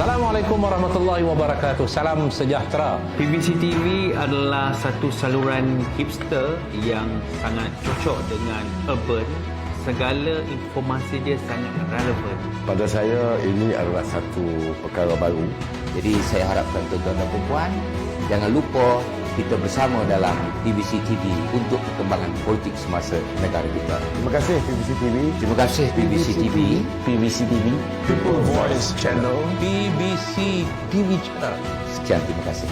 Assalamualaikum warahmatullahi wabarakatuh. Salam sejahtera. PBC TV adalah satu saluran hipster yang sangat cocok dengan urban. Segala informasi dia sangat relevan. Pada saya, ini adalah satu perkara baru. Jadi saya harapkan tuan-tuan dan puan jangan lupa kita bersama dalam PBC TV untuk perkembangan politik semasa negara kita. Terima kasih PBC TV. Terima kasih PBC TV. PBC TV. People Voice Channel. BBC TV Channel. Sekian, terima kasih.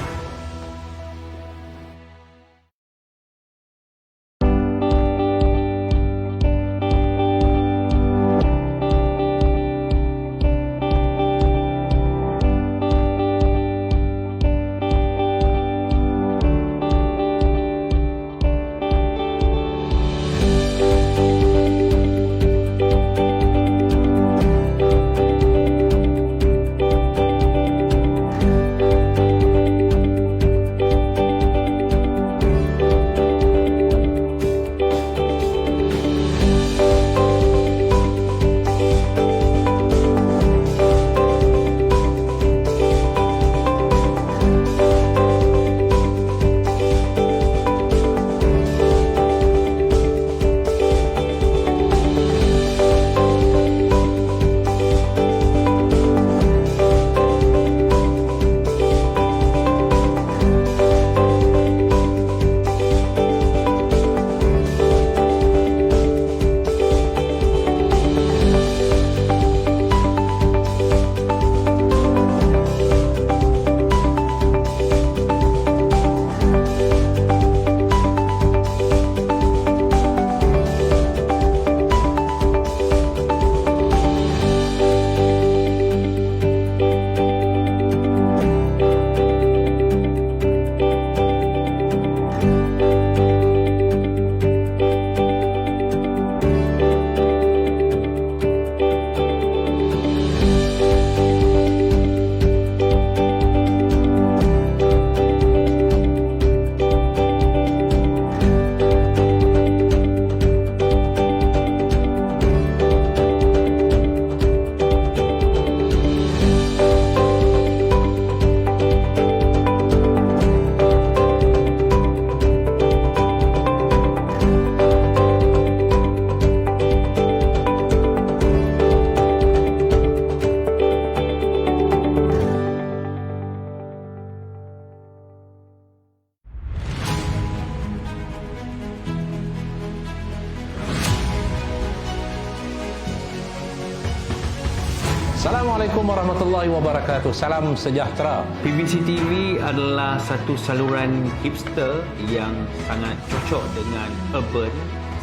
Assalamualaikum warahmatullahi wabarakatuh. Salam sejahtera. PBC TV adalah satu saluran hipster yang sangat cocok dengan urban.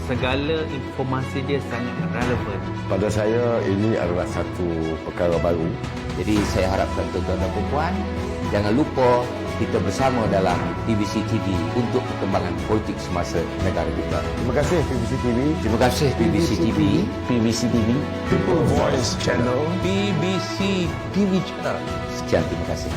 Segala informasi dia sangat relevan. Pada saya, ini adalah satu perkara baru. Jadi saya harapkan tuan-tuan dan puan jangan lupa kita bersama dalam PBC TV untuk perkembangan politik semasa negara kita. Terima kasih PBC TV. Terima kasih PBC TV. PBC TV. People Voice Channel. BBC TV Channel. Sekian, terima kasih.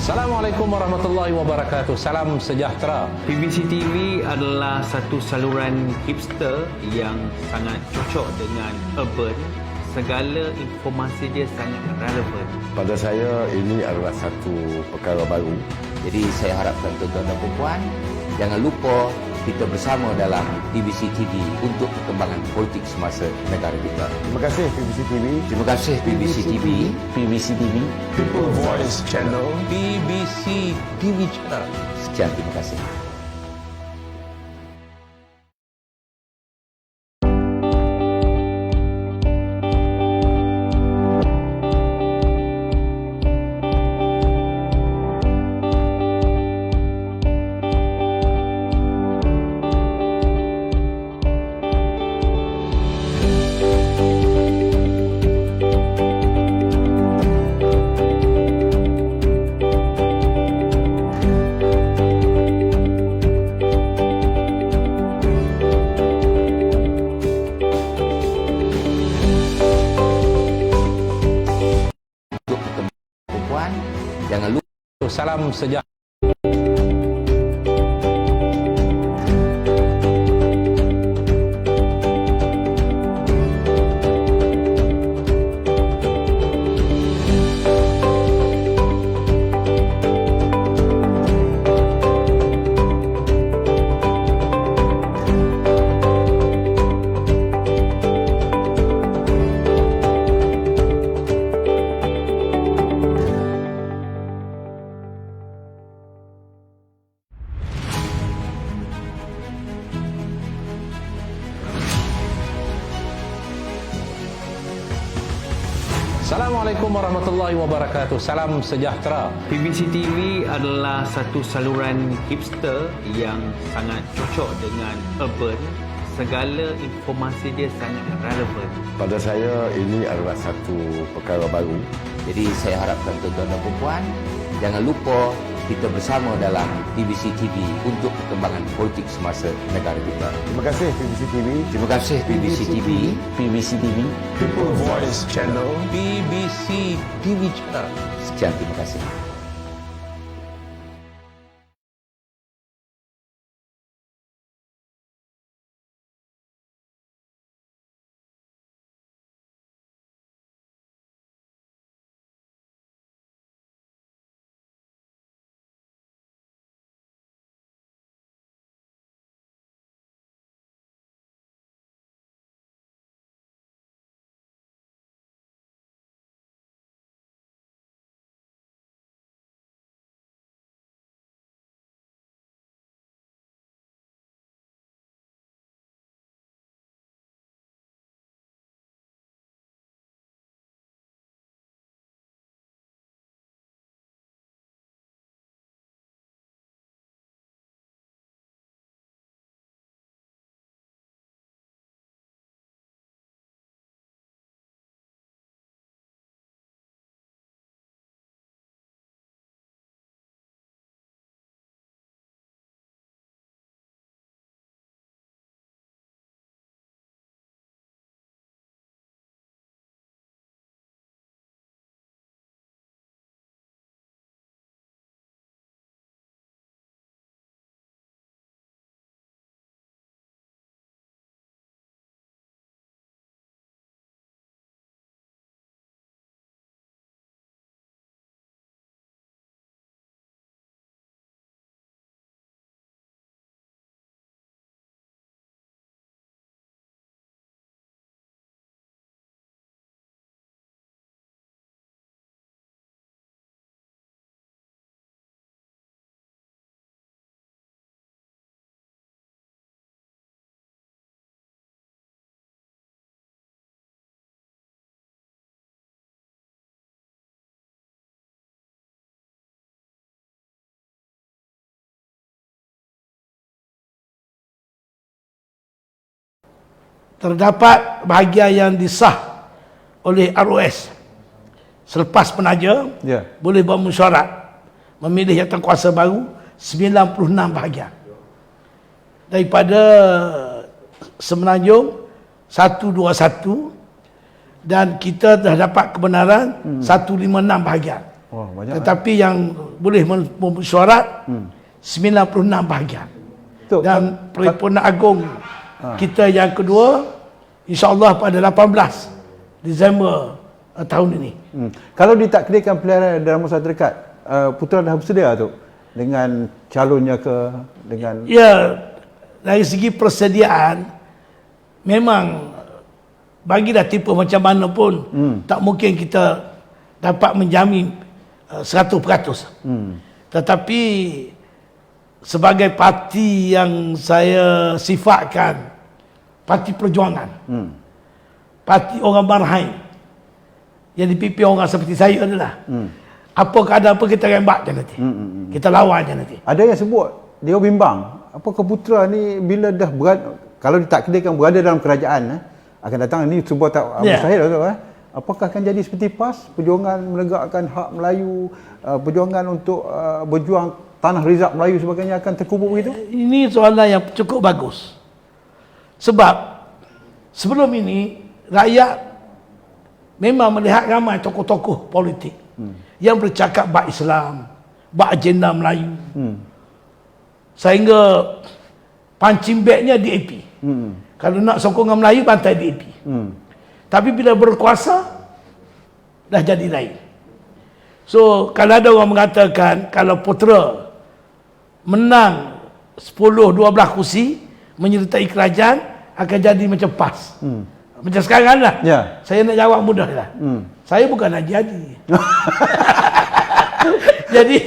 Assalamualaikum warahmatullahi wabarakatuh. Salam sejahtera. PBC TV adalah satu saluran hipster yang sangat cocok dengan urban. Segala informasi dia sangat relevan. Pada saya, ini adalah satu perkara baru. Jadi saya harapkan tuan-tuan dan puan jangan lupa kita bersama dalam PBC TV untuk perkembangan politik semasa negara kita. Terima kasih PBC TV. Terima kasih PBC TV. PBC TV. People Voice Channel, BBC TV Channel. Sekian, terima kasih. Jangan lupa Salam sejahtera. Assalamualaikum warahmatullahi wabarakatuh. Salam sejahtera. PBC TV adalah satu saluran hipster yang sangat cocok dengan urban. Segala informasi dia sangat relevan. Pada saya, ini adalah satu perkara baru. Jadi saya harapkan tuan-tuan dan puan jangan lupa kita bersama dalam PBC TV untuk perkembangan politik semasa negara kita. Terima kasih PBC TV. Terima kasih PBC TV. PBC TV. People Voice Channel, BBC TV Channel. Sekian, terima kasih. Terdapat bahagian yang disah oleh ROS. Selepas penaja, boleh bermesyuarat memilih jawatankuasa baru 96 bahagian. Daripada Semenanjung 121 dan kita dah dapat kebenaran 156 bahagian. Oh, banyak. Tetapi yang boleh mesyuarat 96 bahagian. Dan Paripurna Agung kita yang kedua insya-Allah pada 18 Disember tahun ini. Kalau ditakdirkan pilihan dalam masa terdekat, Putra dah bersedia tu dengan calonnya dengan Ya, dari segi persediaan memang bagilah tipu macam mana pun tak mungkin kita dapat menjamin 100%. Tetapi sebagai parti yang saya sifatkan parti perjuangan, parti orang Bahrain yang dipimpin orang seperti saya adalah apa keadaan apa kita rembat je nanti, kita lawan je nanti. Ada yang sebut dia bimbang, apakah Putra ni bila dah kalau ditakdirkan berada dalam kerajaan akan datang, ini sebuah tak mustahil tu apakah akan jadi seperti PAS, perjuangan menegakkan hak Melayu, perjuangan untuk berjuang tanah rizab Melayu sebagainya akan terkubur begitu? Ini soalan yang cukup bagus. Sebab sebelum ini rakyat memang melihat ramai tokoh-tokoh politik yang bercakap bab Islam, bab agenda Melayu. Sehingga pancing bagnya DAP. Kalau nak sokongan Melayu, bantai DAP. Tapi bila berkuasa, dah jadi lain. So, kalau ada orang mengatakan, kalau Putra menang 10-12 kursi, menyertai kerajaan, akan jadi macam PAS. Macam sekarang lah. Saya nak jawab mudah lah. Saya bukan nak jadi. Jadi,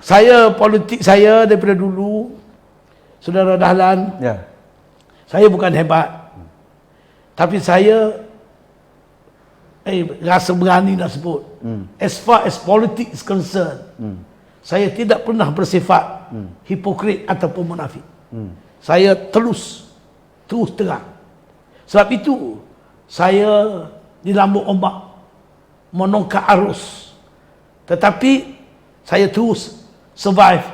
saya politik saya daripada dulu, Saudara Dahlan, saya bukan hebat. Tapi saya rasa berani nak sebut. As far as politics is concerned, saya tidak pernah bersifat hipokrit ataupun munafik. Saya terus terang. Sebab itu saya di lambung ombak menongkak arus. Tetapi saya terus survive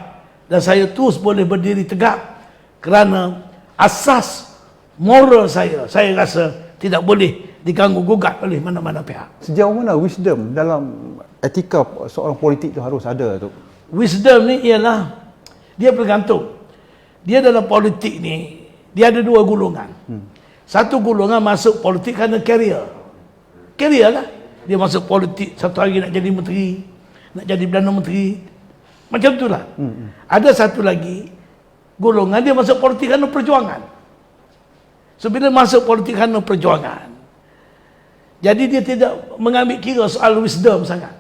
dan saya terus boleh berdiri tegak kerana asas moral saya rasa tidak boleh diganggu gugat oleh mana-mana pihak. Sejauh mana wisdom dalam etika seorang politik itu harus ada tu? Wisdom ni ialah dia bergantung. Dia dalam politik ni dia ada dua golongan. Satu golongan masuk politik kerana career lah. Dia masuk politik satu hari nak jadi menteri, nak jadi Perdana Menteri, macam itulah. Ada satu lagi golongan dia masuk politik kerana perjuangan. So bila masuk politik kerana perjuangan, jadi dia tidak mengambil kira soal wisdom sangat.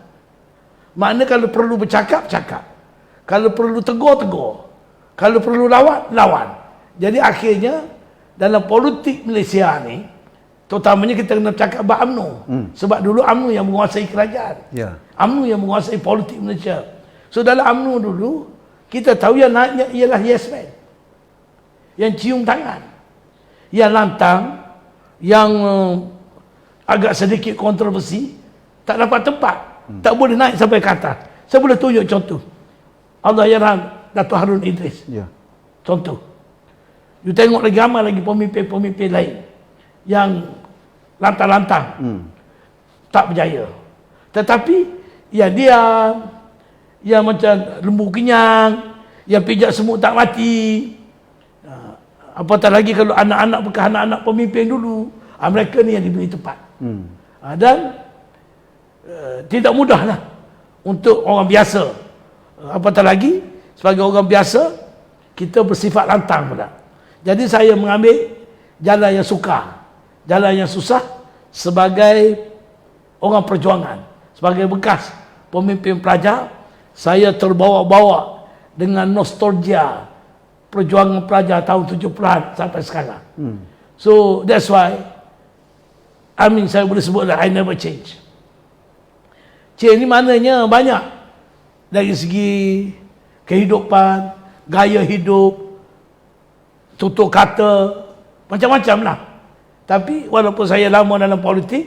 Makna kalau perlu bercakap, cakap. Kalau perlu tegur, tegur. Kalau perlu lawan, lawan. Jadi akhirnya dalam politik Malaysia ni, terutamanya kita kena cakap bab UMNO. Sebab dulu UMNO yang menguasai kerajaan. UMNO yang menguasai politik Malaysia. So dalam UMNO dulu, kita tahu yang naiknya ialah yes man. Yang cium tangan. Yang lantang, yang agak sedikit kontroversi, tak dapat tempat. Tak boleh naik sampai ke atas. Saya boleh tunjuk contoh. Allahyarham Dato' Harun Idris. Contoh. You tengok lagi ramai lagi pemimpin-pemimpin lain yang lantang-lantang. Tak berjaya. Tetapi yang diam, yang macam lembu kenyang, yang pijak semut tak mati. Apatah lagi kalau anak-anak bekas anak-anak pemimpin dulu, mereka ni yang diberi tempat. Dan tidak mudahlah untuk orang biasa. Apatah lagi sebagai orang biasa kita bersifat lantang pula. Jadi saya mengambil jalan yang sukar, jalan yang susah sebagai orang perjuangan, sebagai bekas pemimpin pelajar. Saya terbawa-bawa dengan nostalgia perjuangan pelajar tahun 70-an sampai sekarang. So that's why saya boleh sebutlah I never change. Change ni maknanya banyak. Dari segi kehidupan, gaya hidup, tutur kata, macam-macam lah. Tapi walaupun saya lama dalam politik,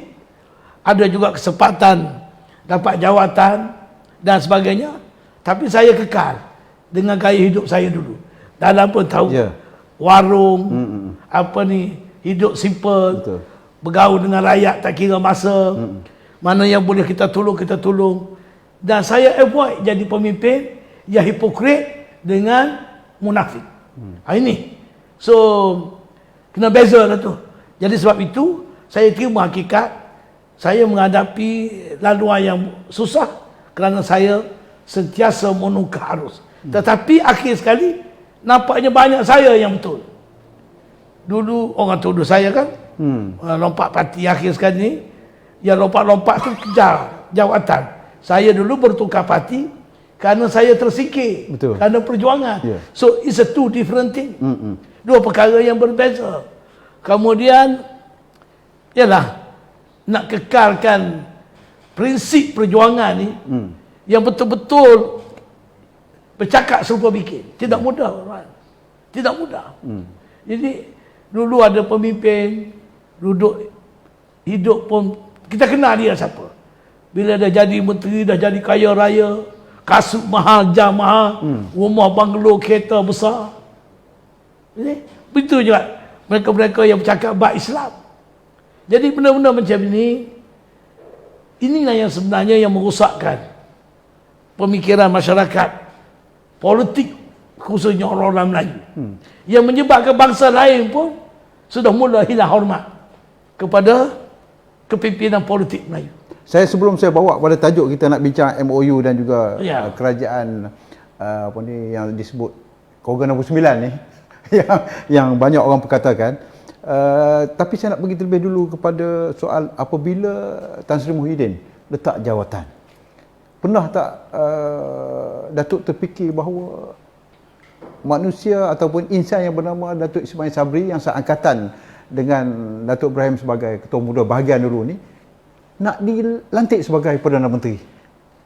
ada juga kesempatan dapat jawatan dan sebagainya, tapi saya kekal dengan gaya hidup saya dulu. Dalam pun tahu warung, hidup simple, bergaul dengan rakyat tak kira masa. Mana yang boleh kita tolong, kita tolong. Dan saya avoid jadi pemimpin yang hipokrit dengan munafik. Ini. So, kena beza lah tu. Jadi sebab itu, saya terima hakikat, saya menghadapi laluan yang susah kerana saya sentiasa menukar arus. Tetapi akhir sekali, nampaknya banyak saya yang betul. Dulu orang tuduh saya kan, lompat parti. Akhir sekali ni, yang lompat-lompat tu kejar jawatan. Saya dulu bertukar parti kerana saya tersingkir. Betul. Kerana perjuangan. Yeah. So it's a two different thing. Dua perkara yang berbeza. Kemudian ialah nak kekalkan prinsip perjuangan ni yang betul-betul bercakap serupa bikin. Tidak mudah, orang. Tidak mudah. Jadi dulu ada pemimpin duduk hidup pun kita kenal dia siapa. Bila dah jadi menteri, dah jadi kaya raya, kasut mahal, jam mahal, rumah banglo, kereta besar. Jadi, begitu juga mereka-mereka yang bercakap bab Islam. Jadi benda-benda macam ini, inilah yang sebenarnya yang merosakkan pemikiran masyarakat, politik khususnya orang-orang Melayu. Yang menyebabkan bangsa lain pun sudah mula hilang hormat kepada kepimpinan politik Melayu. Sebelum saya bawa pada tajuk kita nak bincang MOU dan juga Ya. kerajaan apa ni yang disebut Kogan 69 ni yang banyak orang perkatakan, tapi saya nak pergi terlebih dulu kepada soal apabila Tan Sri Muhyiddin letak jawatan. Pernah tak Datuk terfikir bahawa manusia ataupun insan yang bernama Datuk Ismail Sabri yang seangkatan dengan Datuk Ibrahim sebagai Ketua Muda bahagian dulu ni nak dilantik sebagai Perdana Menteri?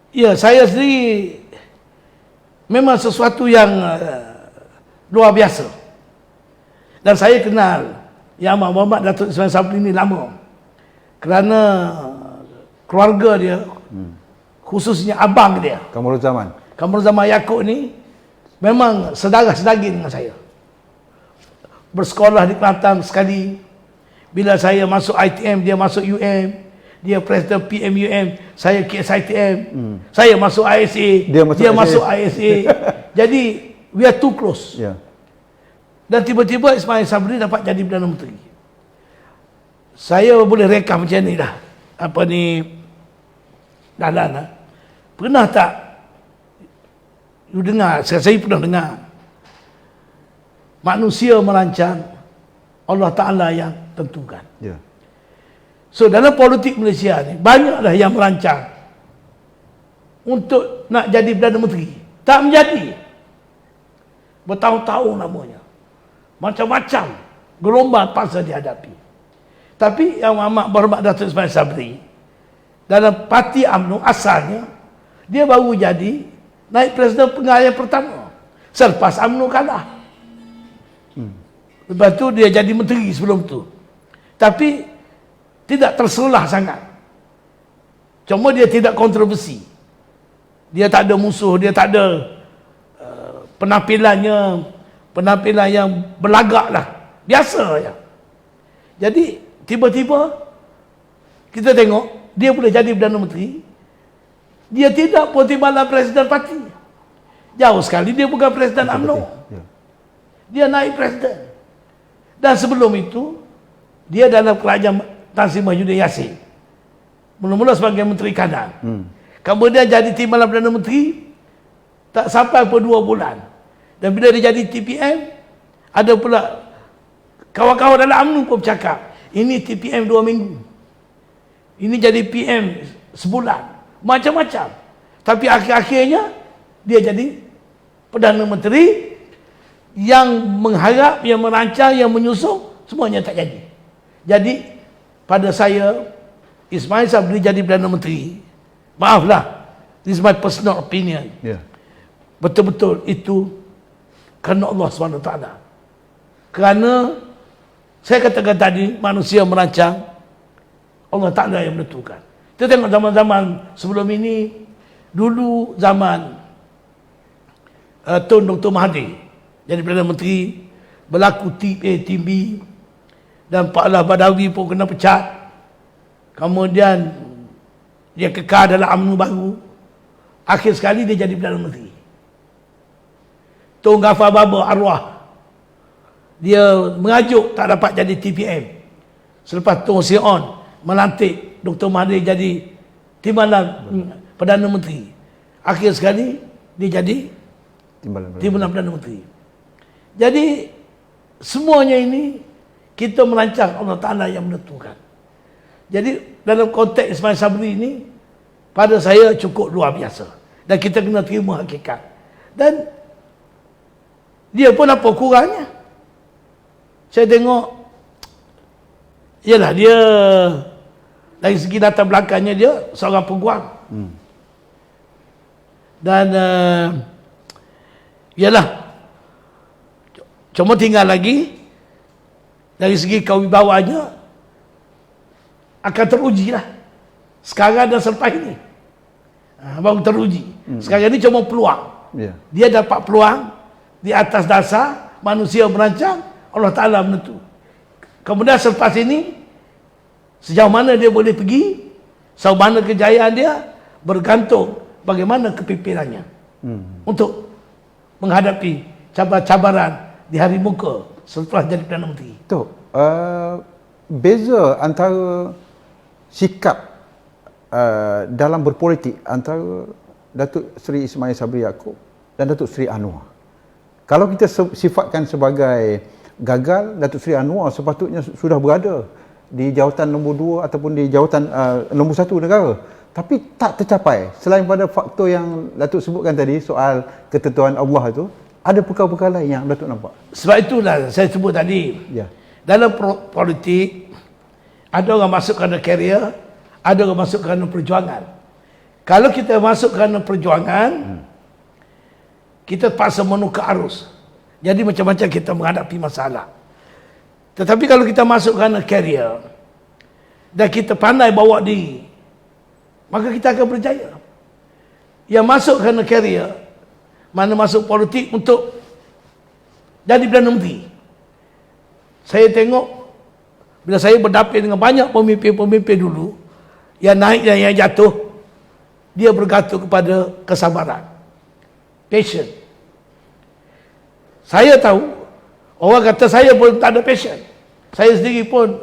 Ya, saya sendiri memang sesuatu yang luar biasa. Dan saya kenal Yang Amat Berhormat Datuk Ismail Sabri ni lama. Kerana keluarga dia, khususnya abang dia, Kamarul Zaman. Kamarul Zaman Yaakob ni memang sedarah sedaging dengan saya. Bersekolah di Kelantan sekali. Bila saya masuk ITM, dia masuk UM. Dia Presiden PMUM, saya KSITM. Saya masuk ISA, dia masuk ISA. Jadi we are too close. Ya. Dan tiba-tiba Ismail Sabri dapat jadi Perdana Menteri. Saya boleh rekam macam ni dah. Apa ni, Dahlan. Pernah tak you dengar, saya pernah dengar, manusia merancang, Allah Ta'ala yang tentukan. Ya. So dalam politik Malaysia ni, banyaklah yang merancang untuk nak jadi Perdana Menteri. Tak menjadi. Bertahun-tahun namanya. Macam-macam gelombang paksa dihadapi. Tapi Yang Amat Berhormat Datuk Ismail Sabri dalam parti UMNO asalnya, dia baru jadi naik Presiden Pengalian pertama selepas UMNO kalah. Lepas tu dia jadi menteri sebelum tu. Tapi tidak terselah sangat. Cuma dia tidak kontroversi. Dia tak ada musuh, dia tak ada penampilan yang berlagak lah. Biasa ya. Jadi tiba-tiba kita tengok dia boleh jadi Perdana Menteri. Dia tidak pun timbalan Presiden parti. Jauh sekali dia bukan Presiden UMNO. Ya. Dia naik Presiden. Dan sebelum itu dia dalam kerajaan Tan Sri Muhyiddin Yassin. Mula-mula sebagai Menteri Kanan. Kemudian jadi timbalan Perdana Menteri tak sampai pun 2 bulan. Dan bila dia jadi TPM, ada pula kawan-kawan dalam UMNO pun bercakap, ini TPM 2 minggu. Ini jadi PM sebulan. Macam-macam. Tapi akhir-akhirnya dia jadi Perdana Menteri yang mengharap, yang merancang, yang menyusun, semuanya tak jadi. Jadi pada saya, Ismail Sabri jadi Perdana Menteri, maaflah, this is my personal opinion. Ya. Betul-betul itu kerana Allah SWT. Kerana saya katakan tadi, manusia merancang, Allah Ta'ala yang menentukan. Kita tengok zaman-zaman sebelum ini, dulu zaman Tun Dr. Mahathir jadi Perdana Menteri, berlaku Tim B, dan Pak Lah Badawi pun kena pecat. Kemudian Dia kekal dalam UMNO baru. Akhir sekali dia jadi Perdana Menteri. Tun Ghaffar Baba arwah. Dia mengajuk tak dapat jadi TPM. Selepas Tun Sri On melantik Dr. Mahathir jadi Timbalan Perdana Menteri. Akhir sekali dia jadi Timbalan Perdana Menteri. Jadi semuanya ini kita merancang, Allah Ta'ala yang menentukan. Jadi dalam konteks Ismail Sabri ini pada saya cukup luar biasa. Dan kita kena terima hakikat. Dan dia pun apa kurangnya? Saya tengok, yalah dia dari segi latar belakangnya dia seorang peguam. Dan yalah, cuma tinggal lagi dari segi kewibawaannya akan teruji lah. Sekarang dan selepas ini baru teruji. Sekarang ini cuma peluang. Dia dapat peluang di atas dasar manusia merancang, Allah Ta'ala menentu. Kemudian selepas ini sejauh mana dia boleh pergi, sejauh mana kejayaan dia, bergantung bagaimana kepimpinannya untuk menghadapi cabaran di hari muka setelah jadi Perdana Menteri. Tok, beza antara sikap dalam berpolitik antara Datuk Seri Ismail Sabri Yaakob dan Datuk Seri Anwar. Kalau kita sifatkan sebagai gagal, Datuk Seri Anwar sepatutnya sudah berada di jawatan nombor 2 ataupun di jawatan nombor 1 negara. Tapi tak tercapai. Selain pada faktor yang Datuk sebutkan tadi, soal ketentuan Allah itu, ada perkara-perkara lain yang Datuk nampak. Sebab itulah saya sebut tadi. Ya. Dalam politik, ada orang masuk kerana karier, ada orang masuk kerana perjuangan. Kalau kita masuk kerana perjuangan, kita terpaksa menukar arus. Jadi macam-macam kita menghadapi masalah. Tetapi kalau kita masuk kerana karier dan kita pandai bawa diri, maka kita akan berjaya. Yang masuk kerana karier, mana masuk politik untuk jadi Perdana Menteri. Saya tengok bila saya berdapur dengan banyak pemimpin-pemimpin dulu, yang naik dan yang jatuh, dia bergantung kepada kesabaran, passion. Saya tahu, orang kata saya pun tak ada passion. Saya sendiri pun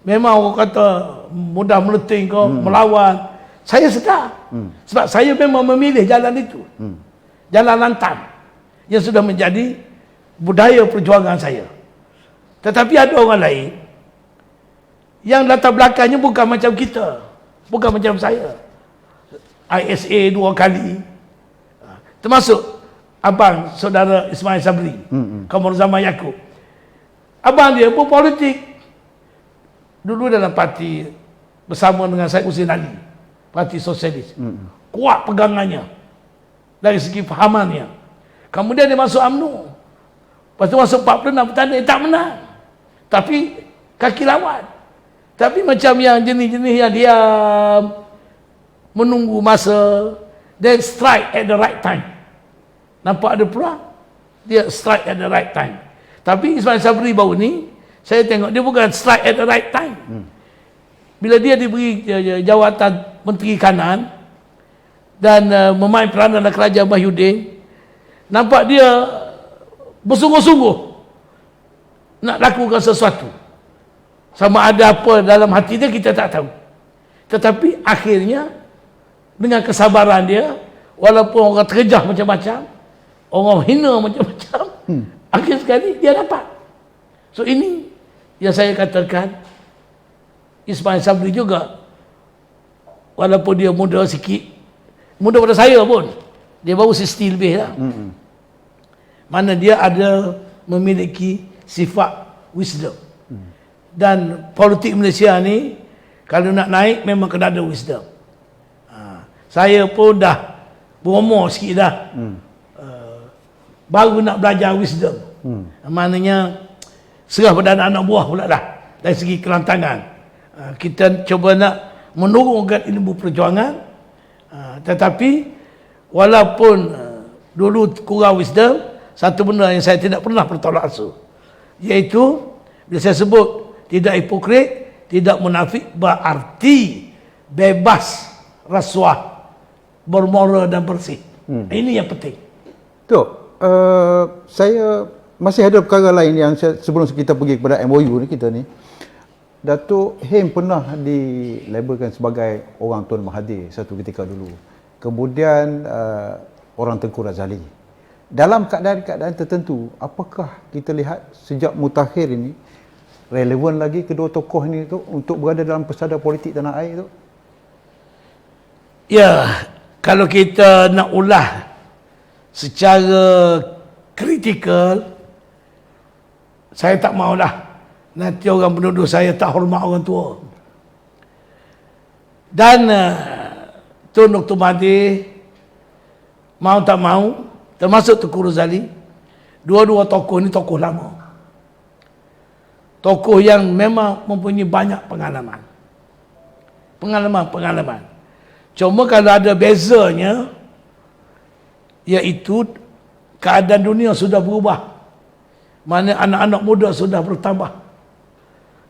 memang orang kata mudah meleting kau, melawan. Saya sedar. Sebab saya memang memilih jalan itu. Jalan lantang. Yang sudah menjadi budaya perjuangan saya. Tetapi ada orang lain yang latar belakangnya bukan macam kita. Bukan macam saya. ISA 2 kali. Termasuk abang saudara Ismail Sabri, Qamar Zaman Yaakob. Abang dia pun politik. Dulu dalam parti bersama dengan Syed Hussein Ali, Parti Sosialis. Kuat pegangannya dari segi fahamannya. Kemudian dia masuk UMNO. Lepas tu masuk 46 petanda, tak menang. Tapi kaki lawan. Tapi macam yang jenis-jenis yang diam, menunggu masa, then strike at the right time. Nampak ada peluang, dia strike at the right time. Tapi Ismail Sabri baru ni, saya tengok dia bukan strike at the right time. Bila dia diberi jawatan Menteri Kanan dan memain peranan dalam kerajaan Mahyudin, nampak dia bersungguh-sungguh nak lakukan sesuatu. Sama ada apa dalam hati dia, kita tak tahu. Tetapi akhirnya dengan kesabaran dia, walaupun orang terjah macam-macam, orang hina macam-macam, akhir sekali dia dapat. So ini yang saya katakan, Ismail Sabri juga, walaupun dia muda sikit, muda pada saya pun, dia baru 60 lebih lah. Mana dia ada memiliki sifat wisdom. Dan politik Malaysia ni, kalau nak naik memang kena ada wisdom. Saya pun dah berumur sikit dah. Baru nak belajar wisdom. Maknanya serah pada anak-anak buah pula dah. Dari segi kelantangan. Kita cuba nak menurunkan ilmu perjuangan. Tetapi walaupun dulu kurang wisdom, satu benda yang saya tidak pernah bertolak ansur, iaitu bila saya sebut tidak hipokrit, tidak munafik, berarti bebas rasuah bermoral dan bersih. Ini yang penting. Tok, saya masih ada perkara lain yang sebelum kita pergi kepada MOU ni kita ni. Datuk Hem pernah dilabelkan sebagai orang Tun Mahathir satu ketika dulu. Kemudian orang Tengku Razali. Dalam keadaan-keadaan tertentu, apakah kita lihat sejak mutakhir ini relevan lagi kedua tokoh ini tu untuk berada dalam pesada politik tanah air tu? Ya, kalau kita nak ulah secara kritikal, saya tak maulah nanti orang menuduh saya tak hormat orang tua. Dan Tun Dr. Mahathir mau tak mau, termasuk Tengku Razali, dua-dua tokoh ni tokoh lama. Tokoh yang memang mempunyai banyak pengalaman. Pengalaman. Cuma kalau ada bezanya, iaitu keadaan dunia sudah berubah. Mana anak-anak muda sudah bertambah.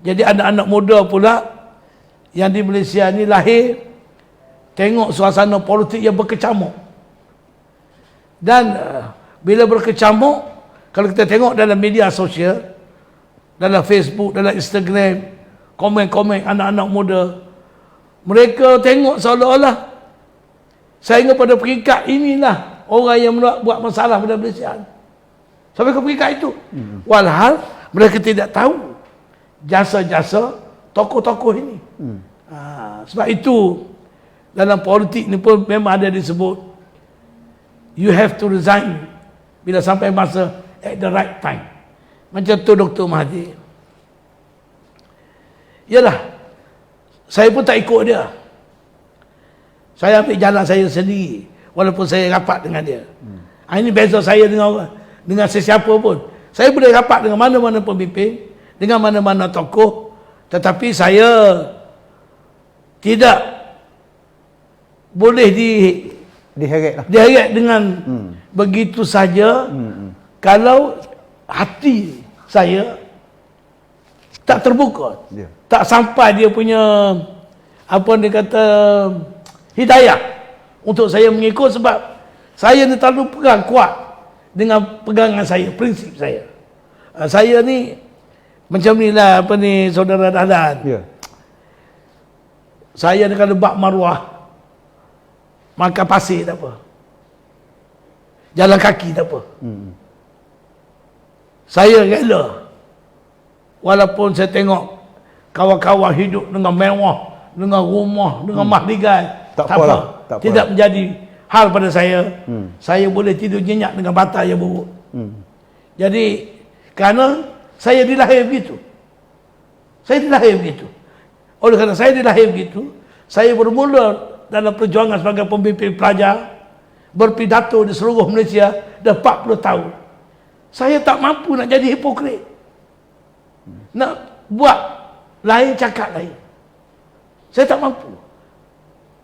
Jadi anak-anak muda pula yang di Malaysia ni lahir tengok suasana politik yang berkecamuk. Dan bila berkecamuk, kalau kita tengok dalam media sosial, dalam Facebook, dalam Instagram, komen-komen anak-anak muda, mereka tengok seolah-olah sehingga pada peringkat inilah orang yang buat masalah pada Malaysia. Sampai ke peringkat itu. Walhal mereka tidak tahu jasa-jasa tokoh-tokoh ini. Sebab itu dalam politik ni pun memang ada disebut you have to resign bila sampai masa at the right time. Macam tu Dr. Mahathir. Yalah, saya pun tak ikut dia. Saya ambil jalan saya sendiri walaupun saya rapat dengan dia. Ini beza saya dengan sesiapa pun. Saya boleh rapat dengan mana-mana pemimpin, dengan mana-mana tokoh, tetapi saya tidak boleh diheret dengan begitu saja kalau hati saya tak terbuka, tak sampai dia punya apa dia kata hidayah untuk saya mengikut, sebab saya ni terlalu pegang kuat dengan pegangan saya, prinsip saya. Saya ni macam ni lah, apa ni, saudara Dahlan. Saya ni kalau bak maruah, makan pasir tak apa, jalan kaki tak apa. Saya rela walaupun saya tengok kawan-kawan hidup dengan mewah, dengan rumah, dengan mahligai, tak apa. Tidak menjadi hal pada saya. Saya boleh tidur nyenyak dengan bantal yang buruk. Jadi kerana saya dilahir begitu. Oleh kerana saya dilahir begitu, saya bermula dalam perjuangan sebagai pemimpin pelajar, berpidato di seluruh Malaysia dah 40 tahun. Saya tak mampu nak jadi hipokrit. Nak buat lain, cakap lain. Saya tak mampu.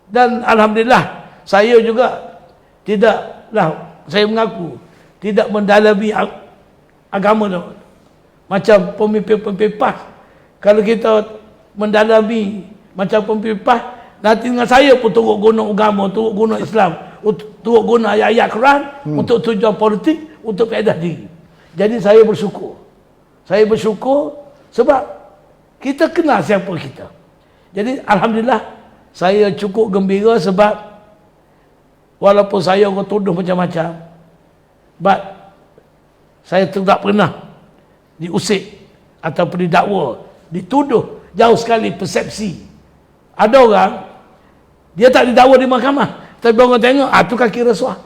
Dan Alhamdulillah, saya juga tidaklah, saya mengaku, tidak mendalami agama tu. Macam pemimpin-pemimpin PAS. Kalau kita mendalami macam pemimpin PAS, nanti dengan saya pun turut guna agama, turut guna Islam, turut guna ayat-ayat Quran untuk tujuan politik, untuk faedah diri. Jadi saya bersyukur. Saya bersyukur sebab kita kenal siapa kita. Jadi Alhamdulillah, saya cukup gembira sebab walaupun saya orang tuduh macam-macam, but saya tak pernah diusik ataupun didakwa, dituduh. Jauh sekali persepsi. Ada orang dia tak didakwa di mahkamah, tapi orang tengok tu kaki rasuah.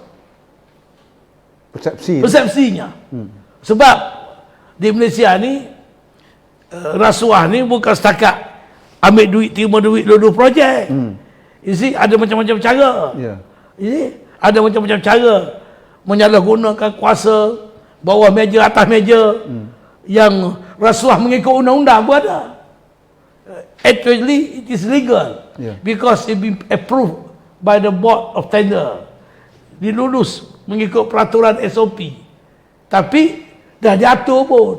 Persepsinya. Sebab di Malaysia ni rasuah ni bukan setakat ambil duit, terima duit, lulu projek. You see, ada macam-macam cara. You see, ada macam-macam cara menyalahgunakan kuasa, bawah meja, atas meja. Yang rasuah mengikut undang-undang pun ada. Actually, it is legal. Because it been approved by the board of tender. Dilulus mengikut peraturan SOP. Tapi dah diatur pun.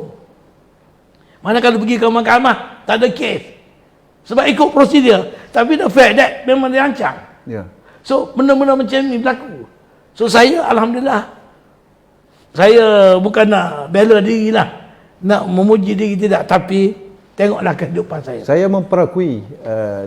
Mana kalau pergi ke mahkamah, tak ada kes. Sebab ikut prosedur. Tapi the fact that memang dirancang. Ya. So benda-benda macam ni berlaku. So saya alhamdulillah, saya bukan nak bela diri lah, nak memuji diri tidak, tapi tengoklah kehidupan saya. Saya memperakui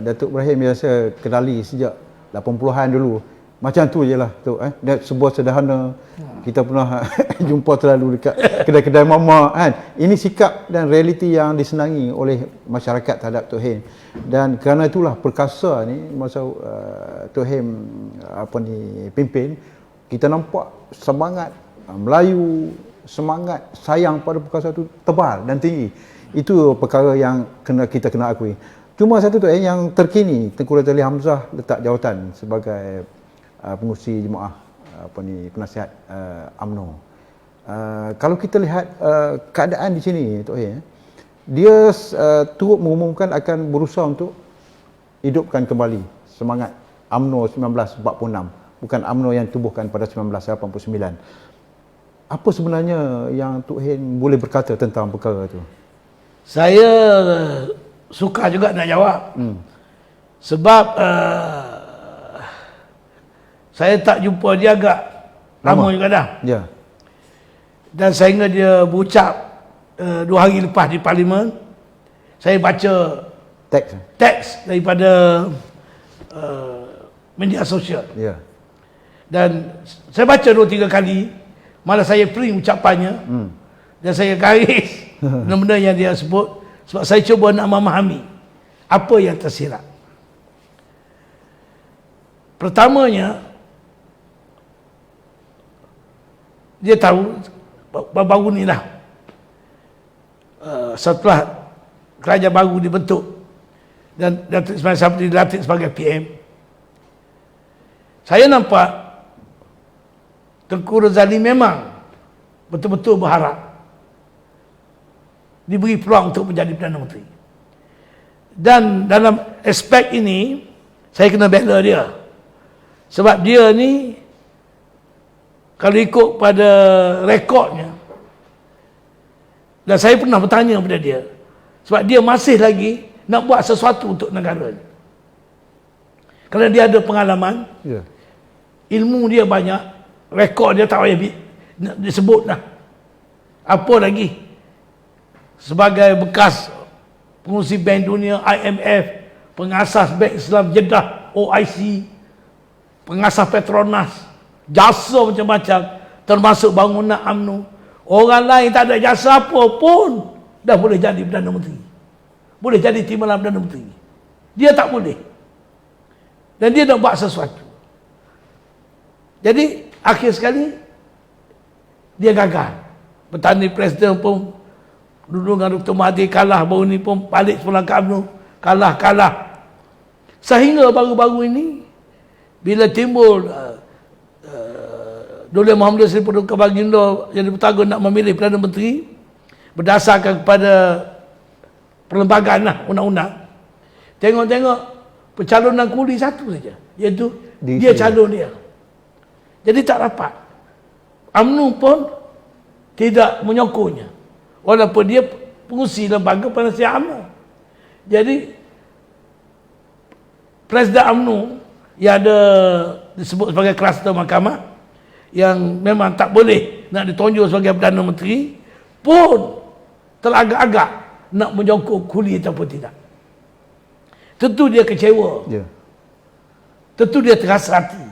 Datuk Ibrahim yang saya kenali sejak 80-an dulu. Macam tu je lah tu, dan sebuah sederhana. Kita pernah jumpa terlalu dekat kedai-kedai mamak kan. Ini sikap dan realiti yang disenangi oleh masyarakat terhadap Tok Heng. Dan kerana itulah perkasa ni masa Tok Heng pimpin, kita nampak semangat Melayu, semangat sayang pada perkasa tu tebal dan tinggi. Itu perkara yang kita kena akui. Cuma satu Tok Heng yang terkini, Tengku Razali Hamzah letak jawatan sebagai pengurusi jemaah penasihat UMNO. Kalau kita lihat keadaan di sini Tok Heng, dia turut mengumumkan akan berusaha untuk hidupkan kembali semangat UMNO 1946, bukan UMNO yang tubuhkan pada 1989. Apa sebenarnya yang Tok Heng boleh berkata tentang perkara itu? Saya suka juga nak jawab. Sebab saya tak jumpa dia agak lama juga dah. Ya. Dan sehingga dia berucap 2 hari lepas di Parlimen, saya baca teks daripada media sosial. Ya. Dan saya baca 2-3 kali, malah saya print ucapannya. Dan saya garis benda-benda yang dia sebut, sebab saya cuba nak memahami apa yang tersirat. Pertamanya, dia tahu baru ni lah, setelah kerajaan baru dibentuk dan Datuk Ismail Sabri dilantik sebagai PM, saya nampak Tengku Razali memang betul-betul berharap diberi peluang untuk menjadi Perdana Menteri. Dan dalam aspek ini saya kena bela dia, sebab dia ni kalau ikut pada rekodnya, dan saya pernah bertanya kepada dia, sebab dia masih lagi nak buat sesuatu untuk negara ni. Kerana dia ada pengalaman, ilmu dia banyak, rekod dia tak payah disebut dah. Apa lagi, sebagai bekas pengurusi Bank Dunia, IMF, pengasas Bank Islam Jeddah, OIC, pengasas Petronas, jasa macam-macam, termasuk bangunan UMNO. Orang lain tak ada jasa apa pun dah boleh jadi Perdana Menteri, boleh jadi timbalan Perdana Menteri. Dia tak boleh, dan dia nak buat sesuatu. Jadi akhir sekali dia gagal. Bertanding presiden pun dulu dengan Dr. Mahathir kalah, baru ni pun balik pulang ke UMNO, kalah. Sehingga baru-baru ini bila timbul Dr. Muhammad Yusuf Paduka Baginda jadi bertagun nak memilih Perdana Menteri berdasarkan kepada perlembagaan lah, undang-undang. Tengok-tengok pencalonan kuli satu saja, iaitu dia calon dia. Jadi tak dapat. UMNO pun tidak menyokongnya, walaupun dia pengurusi lembaga penasihat UMNO. Jadi Presiden UMNO yang ada disebut sebagai kluster mahkamah, yang memang tak boleh nak ditonjol sebagai Perdana Menteri, pun teragak-agak nak menyokong kuli ataupun tidak. Tentu dia kecewa, tentu dia terasa hati.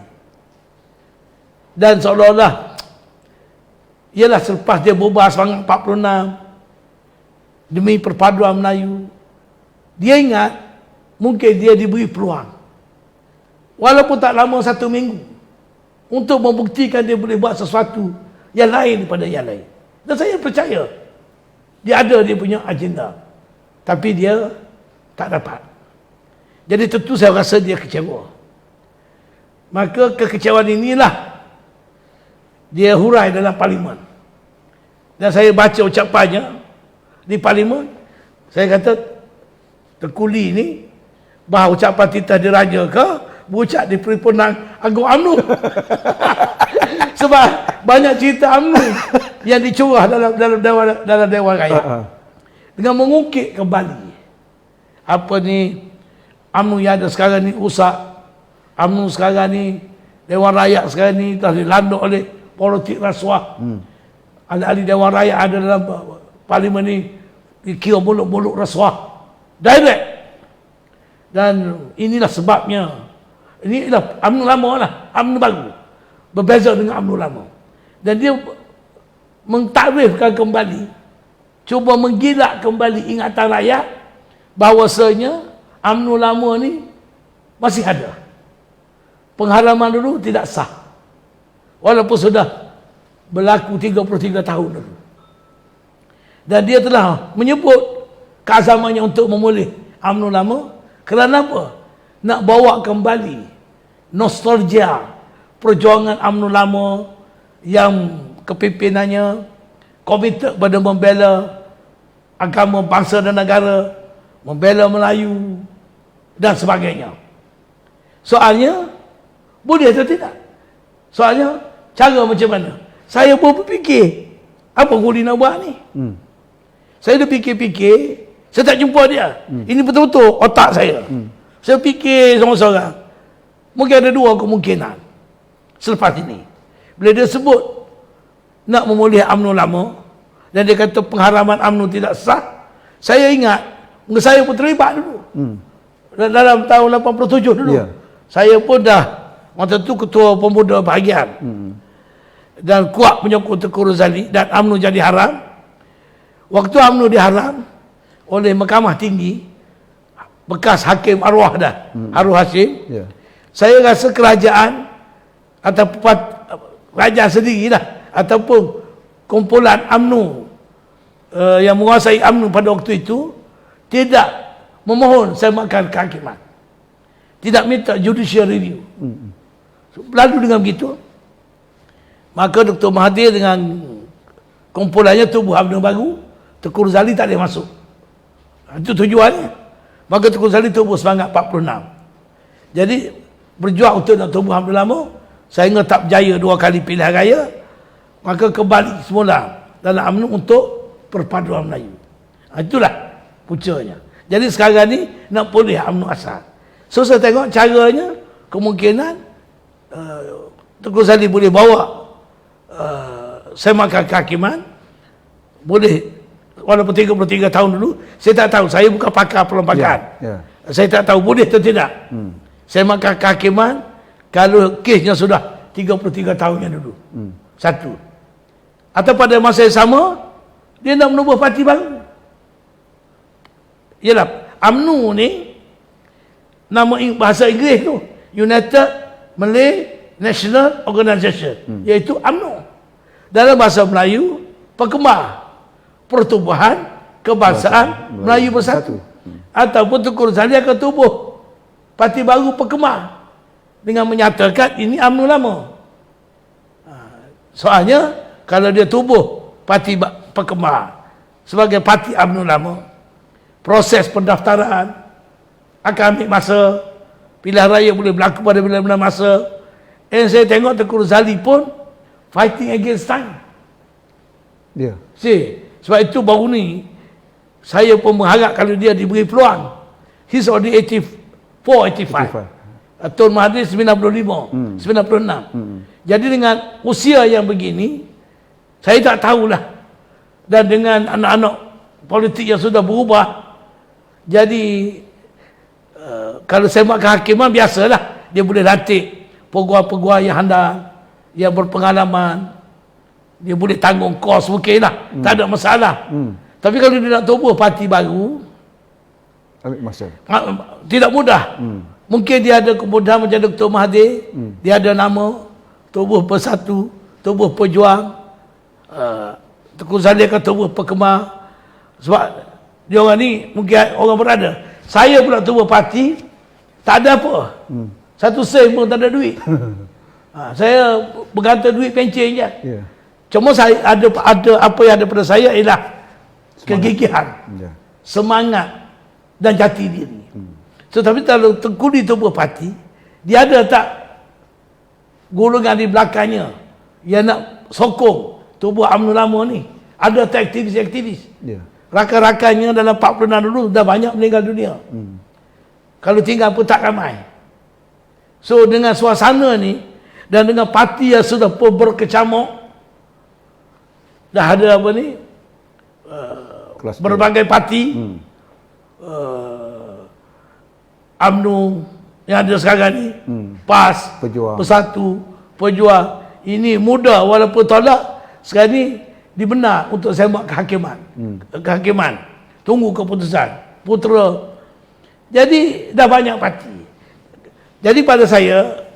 Dan seolah-olah, ialah selepas dia berubah semangat 46 demi perpaduan Melayu, dia ingat mungkin dia diberi peluang, walaupun tak lama 1 minggu, untuk membuktikan dia boleh buat sesuatu yang lain daripada yang lain. Dan saya percaya dia ada dia punya agenda, tapi dia tak dapat. Jadi tentu saya rasa dia kecewa. Maka kekecewaan inilah dia hurai dalam Parlimen. Dan saya baca ucapannya di Parlimen. Saya kata, Tengku ni bahawa ucapan titah diraja ke berucap di perhimpunan Agung UMNO. Sebab banyak cerita UMNO yang dicurah dalam Dewan Rakyat. Dengan mengungkit kembali apa ni UMNO yang ada sekarang ni rusak, UMNO sekarang ni, Dewan Rakyat sekarang ni telah dilanduk oleh politik rasuah. Ahli-ahli Dewan Rakyat ada dalam parlimen ni dikira mulut-mulut rasuah. Direct. Dan inilah sebabnya. Inilah UMNO lama lah. UMNO baru. Berbeza dengan UMNO lama. Dan dia mengtakrifkan kembali, cuba menggilak kembali ingatan rakyat bahawasanya UMNO lama ni masih ada. Pengharaman dulu tidak sah. Walaupun sudah berlaku 33 tahun dulu. Dan dia telah menyebut keazamannya untuk memulih UMNO lama. Kerana apa? Nak bawa kembali nostalgia perjuangan UMNO lama yang kepimpinannya komited pada membela agama, bangsa dan negara, membela Melayu dan sebagainya. Soalnya, boleh atau tidak? Soalnya, cara macam mana? Saya pun berfikir, apa Guli nak buat ni? Saya dah fikir-fikir, saya tak jumpa dia. Ini betul-betul otak saya. Saya fikir seorang-seorang. Mungkin ada dua kemungkinan selepas ini. Bila dia sebut nak memulih UMNO lama dan dia kata pengharaman UMNO tidak sah, saya ingat saya pun terlibat dulu. Dalam tahun 87 dulu. Saya pun dah waktu tu ketua pemuda bahagian. Dan kuat menyokong Tengku Rozali dan UMNO jadi haram. Waktu UMNO diharam oleh Mahkamah Tinggi, bekas hakim arwah dah, Harun Hashim. Saya rasa kerajaan atau kerajaan sendirilah ataupun kumpulan UMNO yang menguasai UMNO pada waktu itu tidak memohon semakan kehakiman, tidak minta judicial review. Lalu dengan begitu, maka Dr. Mahathir dengan kumpulannya tubuh UMNO baru, Tengku Rozali tak boleh masuk. Itu tujuannya. Maka Tengku Rozali tubuh semangat 46. Jadi berjuang untuk nak tubuh UMNO lama, sehingga tak berjaya 2 kali pilihan raya, maka kembali semula dalam UMNO untuk perpaduan Melayu. Itulah puncanya. Jadi sekarang ni nak pulih UMNO asal. So saya tengok caranya, kemungkinan Tengku Rozali boleh bawa semakan kehakiman, boleh walaupun 33 tahun dulu. Saya tak tahu, saya bukan pakar perlembagaan. Saya tak tahu boleh atau tidak. Semakan kehakiman kalau kesnya sudah 33 tahunnya dulu. Satu. Atau pada masa yang sama, dia nak menubuh parti baru. Yalah, UMNO ni, nama bahasa Inggeris tu, United Malay National Organisation, iaitu UMNO. Dalam bahasa Melayu, Perkembar Pertubuhan Kebangsaan Melayu Bersatu. Ataupun Tengku Rozali akan tubuh parti baru Perkembar dengan menyatakan ini UMNO lama. Soalnya kalau dia tubuh parti Perkembar sebagai parti UMNO lama, proses pendaftaran akan ambil masa, pilihan raya boleh berlaku pada bila-bila masa. Dan saya tengok Tengku Rozali pun fighting against time. Sebab itu baru ni saya pun mengharap kalau dia diberi peluang. He's already 85. Tun Mahathir 95, 96. Jadi dengan usia yang begini, saya tak tahulah. Dan dengan anak-anak politik yang sudah berubah, jadi kalau semak kehakiman biasalah, dia boleh latih peguam-peguam yang handal, yang berpengalaman, dia boleh tanggung kos mungkin lah, tak ada masalah. Tapi kalau dia nak tubuh parti baru, ambil masa. Tidak mudah. Mungkin dia ada kemudahan macam Dr. Mahathir, dia ada nama Tubuh Bersatu, Tubuh Pejuang, Tengku Rozali akan tubuh Perkembar. Sebab dia orang ni mungkin orang berada. Saya pula tubuh parti, tak ada apa. Satu sen pun tak ada duit. Saya bergantung duit pencen je. Cuma saya ada apa yang ada pada saya ialah kegigihan, semangat dan jati diri. Tetapi kalau Tengku di tubuh parti, dia ada tak golongan di belakangnya yang nak sokong tubuh UMNO lama ni? Ada tak aktivis-aktivis? Rakan-rakannya dalam 46 dulu dah banyak meninggal dunia. Kalau tinggal pun tak ramai. So dengan suasana ni dan dengan parti yang sudah berkecamuk, dah ada apa ni, Kelas berbagai parti, UMNO yang ada sekarang ni, PAS, Pejuang. Bersatu, Pejuang, ini muda walaupun tolak, sekarang ni dibenar untuk semak kehakiman. Kehakiman. Tunggu keputusan. Putera. Jadi dah banyak parti. Jadi pada saya,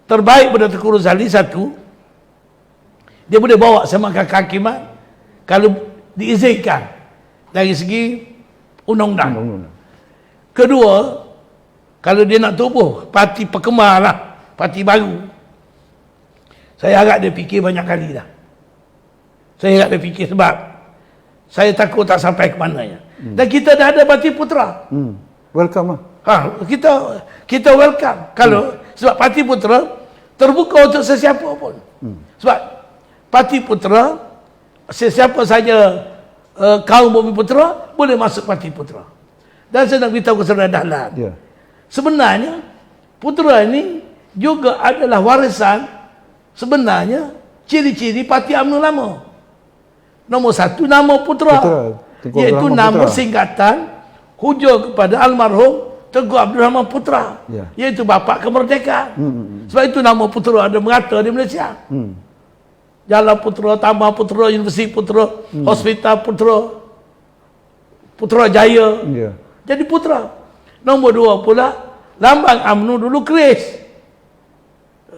terbaik pada Tengku Rozali satu, dia boleh bawa semak kehakiman kalau diizinkan dari segi undang-undang. Kedua, kalau dia nak tubuh parti perkemar lah, parti baru, saya harap dia fikir banyak kali dah. Saya harap dia fikir sebab saya takut tak sampai ke mananya. Dan kita dah ada parti putera. Welcome lah. Kita welcome. Kalau sebab parti putera terbuka untuk sesiapa pun. Sebab parti putera, sesiapa saja kaum Bumi Putera boleh masuk parti putera. Dan saya nak beritahu ke saudara Dahlan, Ya. sebenarnya putera ini juga adalah warisan sebenarnya ciri-ciri parti UMNO lama. Nombor satu, nama putera, Tengku iaitu Abdul Rahman nama Putra. singkatan hujung kepada almarhum Tengku Abdul Rahman Putra, Ya. iaitu bapa kemerdekaan. Sebab itu nama putera ada merata di Malaysia. Jalan Putera, Taman Putera, Universiti Putera, Hospital Putera, Putrajaya. Ya. Jadi putera. Nombor dua pula, lambang UMNO dulu keris.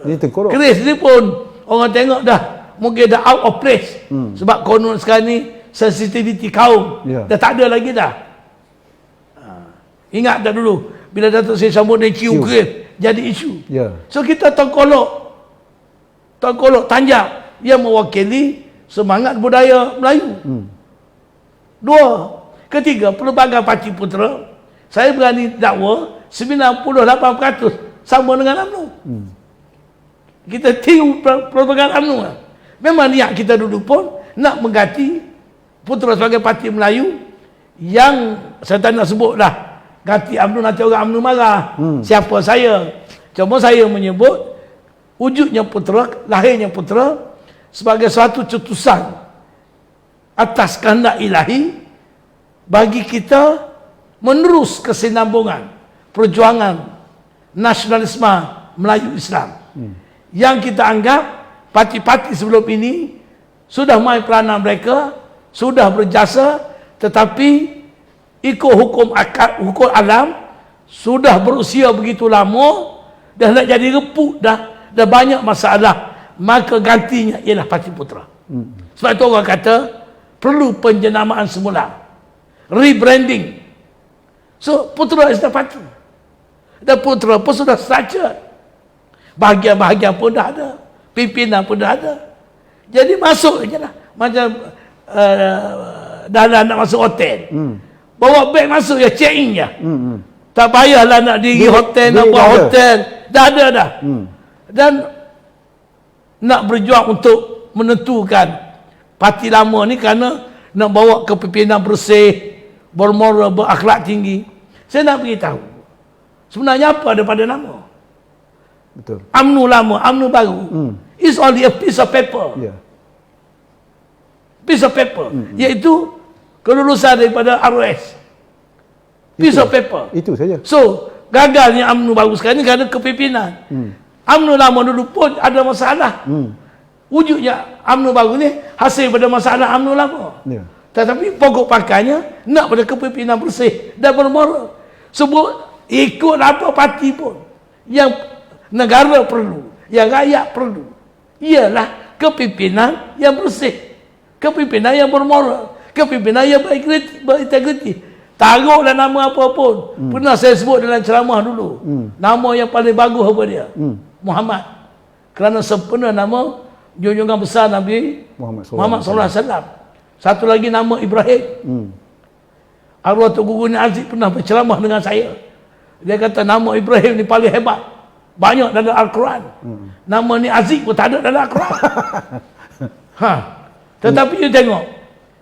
Ini tengkorok. Keris ni pun orang tengok dah mungkin dah out of place. Sebab konon sekarang ni sensitivity kaum Ya. dah tak ada lagi dah. Ingat tak dulu bila Datuk Seri Samudin cium keris jadi isu. Ya. So kita tengkolok tanjak yang mewakili semangat budaya Melayu. Dua. Ketiga, pelbagai parti putera, saya berani dakwa 98% sama dengan UMNO. Kita tinggal propaganda UMNO. Memang niat kita dulu pun nak mengganti putera sebagai parti Melayu yang saya tak nak sebut lah. Ganti UMNO, nanti orang UMNO marah. Siapa saya? Cuma saya menyebut wujudnya putera, lahirnya putera sebagai suatu cetusan atas kehendak ilahi bagi kita menerus kesinambungan perjuangan nasionalisme Melayu Islam. Yang kita anggap parti-parti sebelum ini sudah main peranan mereka, sudah berjasa, tetapi ikut hukum alam sudah berusia begitu lama, dah nak jadi reput dah banyak masalah, maka gantinya ialah parti putera. Sebab itu orang kata perlu penjenamaan semula, rebranding. So putera is the party, dan putera pun sudah structured, bahagian-bahagian pun dah ada, pimpinan pun dah ada. Jadi masuk je lah, macam dah nak masuk hotel, bawa beg masuk ya, check in je. Tak payahlah nak diri hotel, nak buat hotel, dah ada dah. Dan nak berjuang untuk menentukan parti lama ni kerana nak bawa kepimpinan bersih, bermoral, berakhlak tinggi. Saya nak beritahu sebenarnya apa daripada nama Betul. UMNO lama, UMNO baru. It's only a piece of paper. Ya. Piece of paper, iaitu kelulusan daripada ROS. Piece of paper. Itu saja. So gagalnya UMNO baru sekarang ni kerana kepimpinan. UMNO lama dulu pun ada masalah. Wujudnya UMNO baru ni hasil pada masalah UMNO lama. Ya. Tetapi pokok pakarnya nak pada kepimpinan bersih dan bermoral. Sebut ikut apa parti pun, yang negara perlu, yang rakyat perlu, ialah kepimpinan yang bersih, kepimpinan yang bermoral, kepimpinan yang berintegriti. Taruhlah nama apa pun. Pernah saya sebut dalam ceramah dulu, nama yang paling bagus apa dia? Muhammad. Kerana sempurna nama junjungan besar Nabi Muhammad sallallahu alaihi wasallam. Satu lagi nama Ibrahim. Arwah Tok Guru Ni Aziz pernah berceramah dengan saya. Dia kata nama Ibrahim ni paling hebat, banyak dalam Al-Quran. Nama ni Aziz pun tak ada dalam Al-Quran. Tetapi you tengok,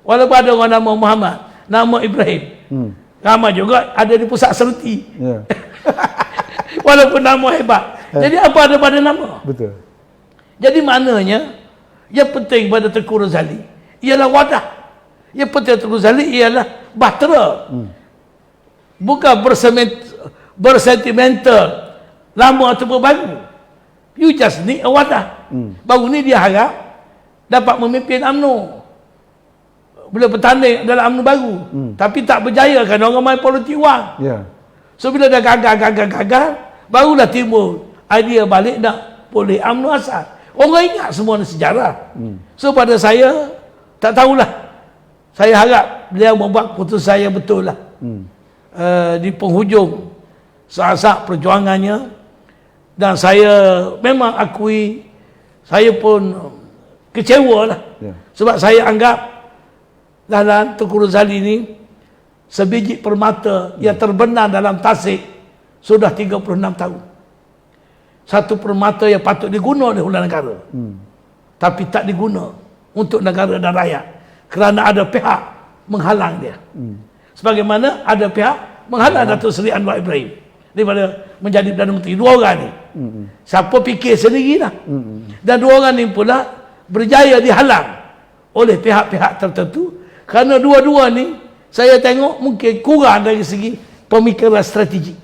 walaupun ada orang nama Muhammad, nama Ibrahim, ramai juga ada di pusat serti. Ya. Walaupun nama hebat. Jadi apa ada pada nama? Betul. Jadi maknanya yang penting pada Tengku Razali ialah wadah. Yang penting Tengku Razali ialah bahtera. Bukan bersentimental lama atau baru. You just need a wadah. Baru ni dia harap dapat memimpin UMNO. Bila bertanding dalam UMNO baru. Tapi tak berjaya kerana orang main politik wang. Ya. So bila dah gagal, barulah timbul idea balik nak boleh UMNO asal. Orang ingat semua sejarah. So pada saya, tak tahulah. Saya harap beliau membuat keputusan saya betul lah. Di penghujung saat-saat perjuangannya. Dan saya memang akui, saya pun kecewa lah. Sebab saya anggap dalam Tengku Razali ini sebiji permata yang terbenam dalam tasik sudah 36 tahun. Satu permata yang patut diguna oleh negara. Tapi tak diguna untuk negara dan rakyat. Kerana ada pihak menghalang dia. Sebagaimana ada pihak menghalang Datuk Seri Anwar Ibrahim daripada menjadi Perdana Menteri. Dua orang ni. Siapa fikir sendirilah. Dan dua orang ni pula berjaya dihalang oleh pihak-pihak tertentu. Kerana dua-dua ni saya tengok mungkin kurang dari segi pemikiran strategik.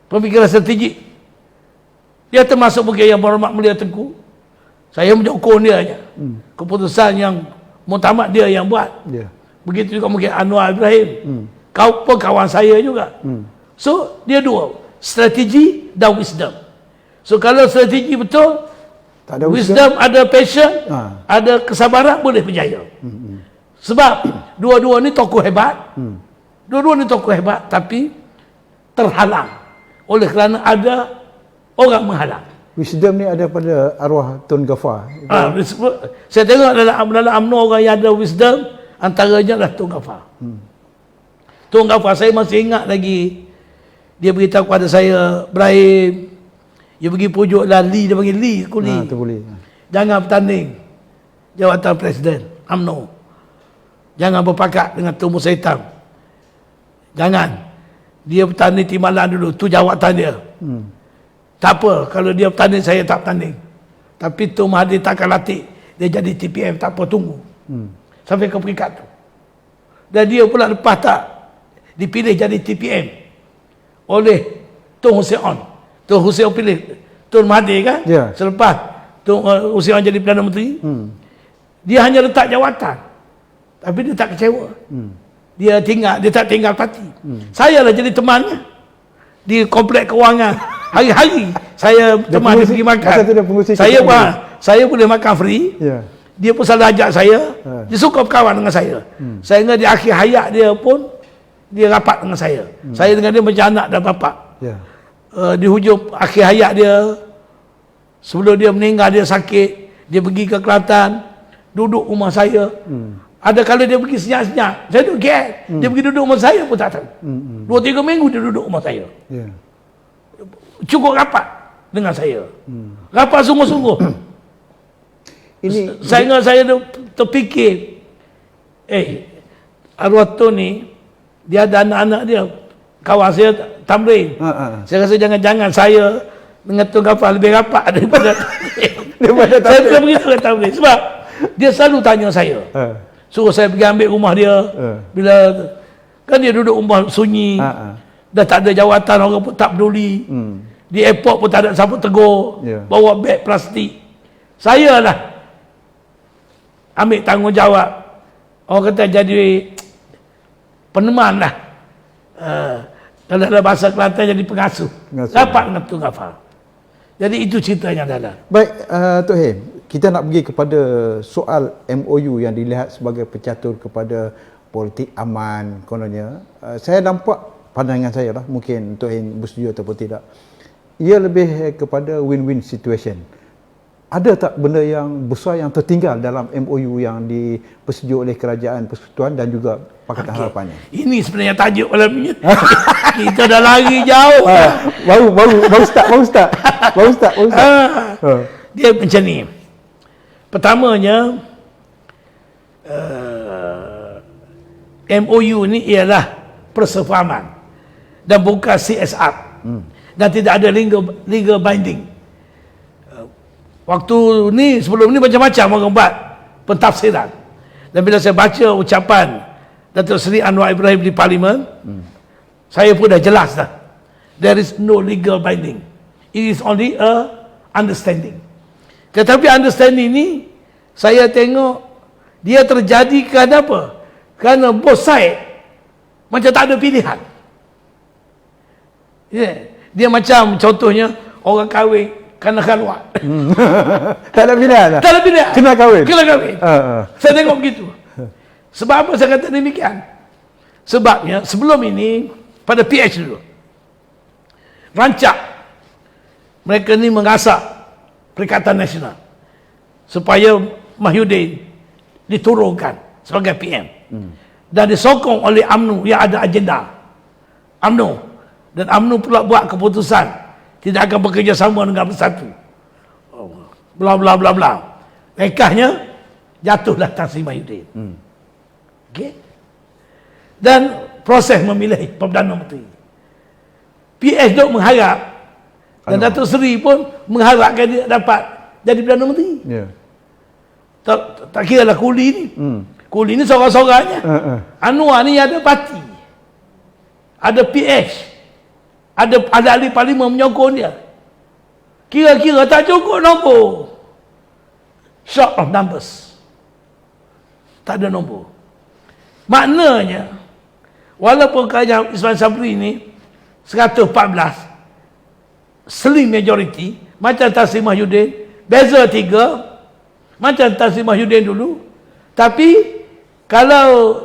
Pemikiran strategik. Dia termasuk mungkin yang berhormat mulia Tengku. Saya menyokong dia aja. Keputusan yang muktamad dia yang buat. Begitu juga mungkin Anwar Ibrahim. Kau pun kawan saya juga. So dia dua, strategi dan wisdom. So kalau strategi betul, Tak ada wisdom ada passion, ada kesabaran, boleh berjaya. Sebab dua-dua ni tokoh hebat. Dua-dua ni tokoh hebat tapi terhalang oleh kerana ada orang menghalang. Wisdom ni ada pada arwah Tun Ghaffar. Saya tengok dalam UMNO orang yang ada wisdom, antaranya adalah Tun Ghaffar. Tun Ghaffar saya masih ingat lagi. Dia beritahu kepada saya, Ibrahim, dia pergi pujuk lah Lee, dia panggil Lee, Kuli. Jangan bertanding jawatan Presiden UMNO. Jangan berpakat dengan Tun Musa Hitam. Jangan. Dia bertanding timbalan dulu, tu jawatan dia. Tak apa, kalau dia bertanding, saya tak bertanding. Tapi Tun Mahathir takkan latih, dia jadi TPM, tak apa, tunggu. Sampai ke peringkat tu. Dan dia pula lepas tak dipilih jadi TPM oleh Tun Hussein On. Tun Hussein On pilih Tun Mahathir kan? Selepas Tun Hussein On jadi Perdana Menteri, dia hanya letak jawatan. Tapi dia tak kecewa. Dia tak tinggal parti. Saya lah jadi temannya di komplek kewangan. Hari-hari saya teman dia pergi makan. Saya boleh makan free. Dia pun selalu ajak saya. Dia suka berkawan dengan saya. Saya ingat di akhir hayat dia pun dia rapat dengan saya. Saya dengan dia macam anak dan bapak. Di hujung akhir hayat dia, sebelum dia meninggal, dia sakit, dia pergi ke Kelantan, duduk rumah saya. Ada kala dia pergi senyap-senyap, saya duduk KL, dia pergi duduk rumah saya pun tak tahu. 2-3 minggu dia duduk rumah saya. Cukup rapat dengan saya. Rapat sungguh-sungguh. Saya ingat saya terfikir, arwah Tun ni, dia ada anak-anak dia, kawan saya Tamrin. Saya rasa jangan-jangan saya dengan Tun Ghaffar lebih rapat daripada saya pernah begitu dengan Tamrin. Sebab dia selalu tanya saya. Suruh saya pergi ambil rumah dia. Bila kan dia duduk rumah sunyi, dah tak ada jawatan, orang pun tak peduli. Di airport pun tak ada siapa tegur. Bawa beg plastik. Saya lah ambil tanggungjawab. Orang kata jadi peneman lah. Kalau dalam bahasa Kelantan jadi pengasuh. Rapat dengan Tun Ghaffar. Jadi itu ceritanya dalam. Baik, Tok Him, kita nak pergi kepada soal MOU yang dilihat sebagai pencatur kepada politik aman kononnya. Saya nampak pandangan saya lah, mungkin Tok Him bersetuju ataupun tidak. Ia lebih kepada win-win situation. Ada tak benda yang besar yang tertinggal dalam MOU yang dipersetujui oleh Kerajaan Persekutuan dan juga Pakatan Harapannya? Ini sebenarnya tajuk malam ini. Kita dah lari jauh. Baru start. Dia macam ni. Pertamanya, MOU ni ialah persefahaman dan bukan CSR. dan tidak ada legal binding. Waktu ni, sebelum ni macam-macam orang buat pentafsiran. Dan bila saya baca ucapan Datuk Seri Anwar Ibrahim di Parlimen, saya pun dah jelas dah. There is no legal binding. It is only a understanding. Tetapi understanding ni, saya tengok dia terjadi kerana apa? Kerana both side macam tak ada pilihan. Dia macam contohnya orang kahwin kena keluar. Tak ada pilihan lah. Tak ada pilihan. Kena kahwin. Kena kahwin. Saya tengok begitu. Sebab apa saya kata demikian? Sebabnya sebelum ini pada PH dulu, rancak mereka ni mengasak Perikatan Nasional supaya Mahyudin diturunkan sebagai PM dan disokong oleh UMNO yang ada agenda UMNO, dan UMNO pula buat keputusan tidak akan bekerjasama dengan Bersatu, bla bla bla bla. Rekahnya jatuhlah Tan Sri Mahyudin. Okay? Dan proses memilih Perdana Menteri, PS duk mengharap, dan Datuk Seri pun mengharapkan dia dapat jadi Perdana Menteri. Tak kira lah Kuli ni. Kuli ni sorang-sorangnya. Anwar ni ada parti, ada PH, ada ahli parlimen menyokong dia. Kira-kira tak cukup nombor. Short of numbers. Tak ada nombor. Maknanya, walaupun kerajaan Ismail Sabri ni 114, slim majority, macam Tan Sri Mahyudin, beza 3, macam Tan Sri Mahyudin dulu. Tapi, kalau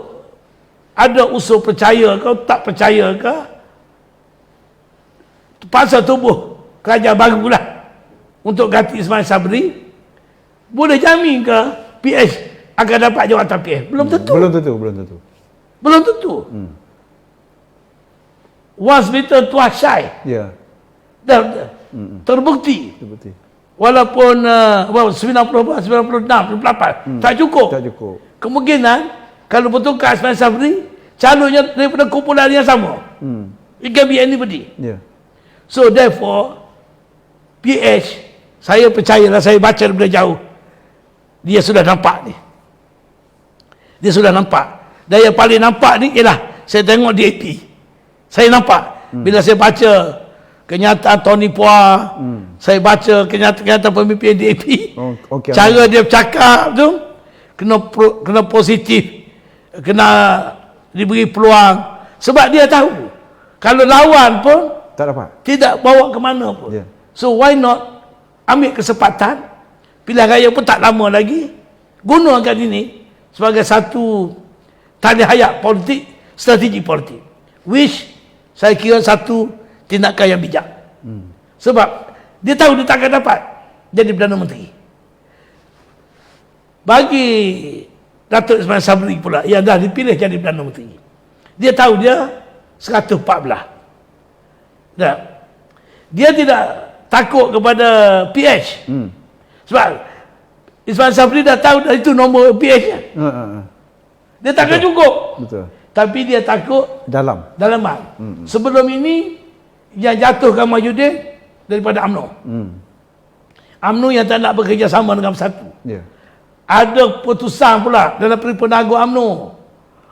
ada usul percaya ke, tak percaya ke, paksa tubuh kerajaan baru lah untuk ganti Ismail Sabri, boleh jamin ke PH akan dapat jawatan PH? Belum tentu. Belum tentu. Once bitten, twice shy. Dah terbukti. Walaupun 94, 96, 98 tak cukup. Kemungkinan kalau betul Kak Ismail Sabri calonnya daripada kumpulan yang sama. It can be anybody. So therefore PH, saya percayalah, saya baca daripada jauh, dia sudah nampak ni. Dia sudah nampak. Dan yang paling nampak ni ialah saya tengok DAP. Saya nampak bila saya baca kenyataan Tony Pua, saya baca kenyataan pemimpin DAP, cara dia bercakap tu kena positif, kena diberi peluang, sebab dia tahu kalau lawan pun tak dapat, tidak bawa ke mana pun. So why not ambil kesempatan, pilihan raya pun tak lama lagi, gunakan ini sebagai satu tali hayat politik, strategi politik, which saya kira satu tindakan yang bijak. Sebab dia tahu dia takkan dapat jadi Perdana Menteri. Bagi Datuk Ismail Sabri pula yang dah dipilih jadi Perdana Menteri, dia tahu dia 114. Dia tidak takut kepada PH. Sebab Ismail Sabri dah tahu dah itu nombor PH nya. Dia takkan cukup. Tapi dia takut dalaman. Sebelum ini yang jatuhkan Mahyudin daripada UMNO. UMNO yang tak nak bekerjasama dengan Bersatu. Ada putusan pula dalam Peripenaga UMNO.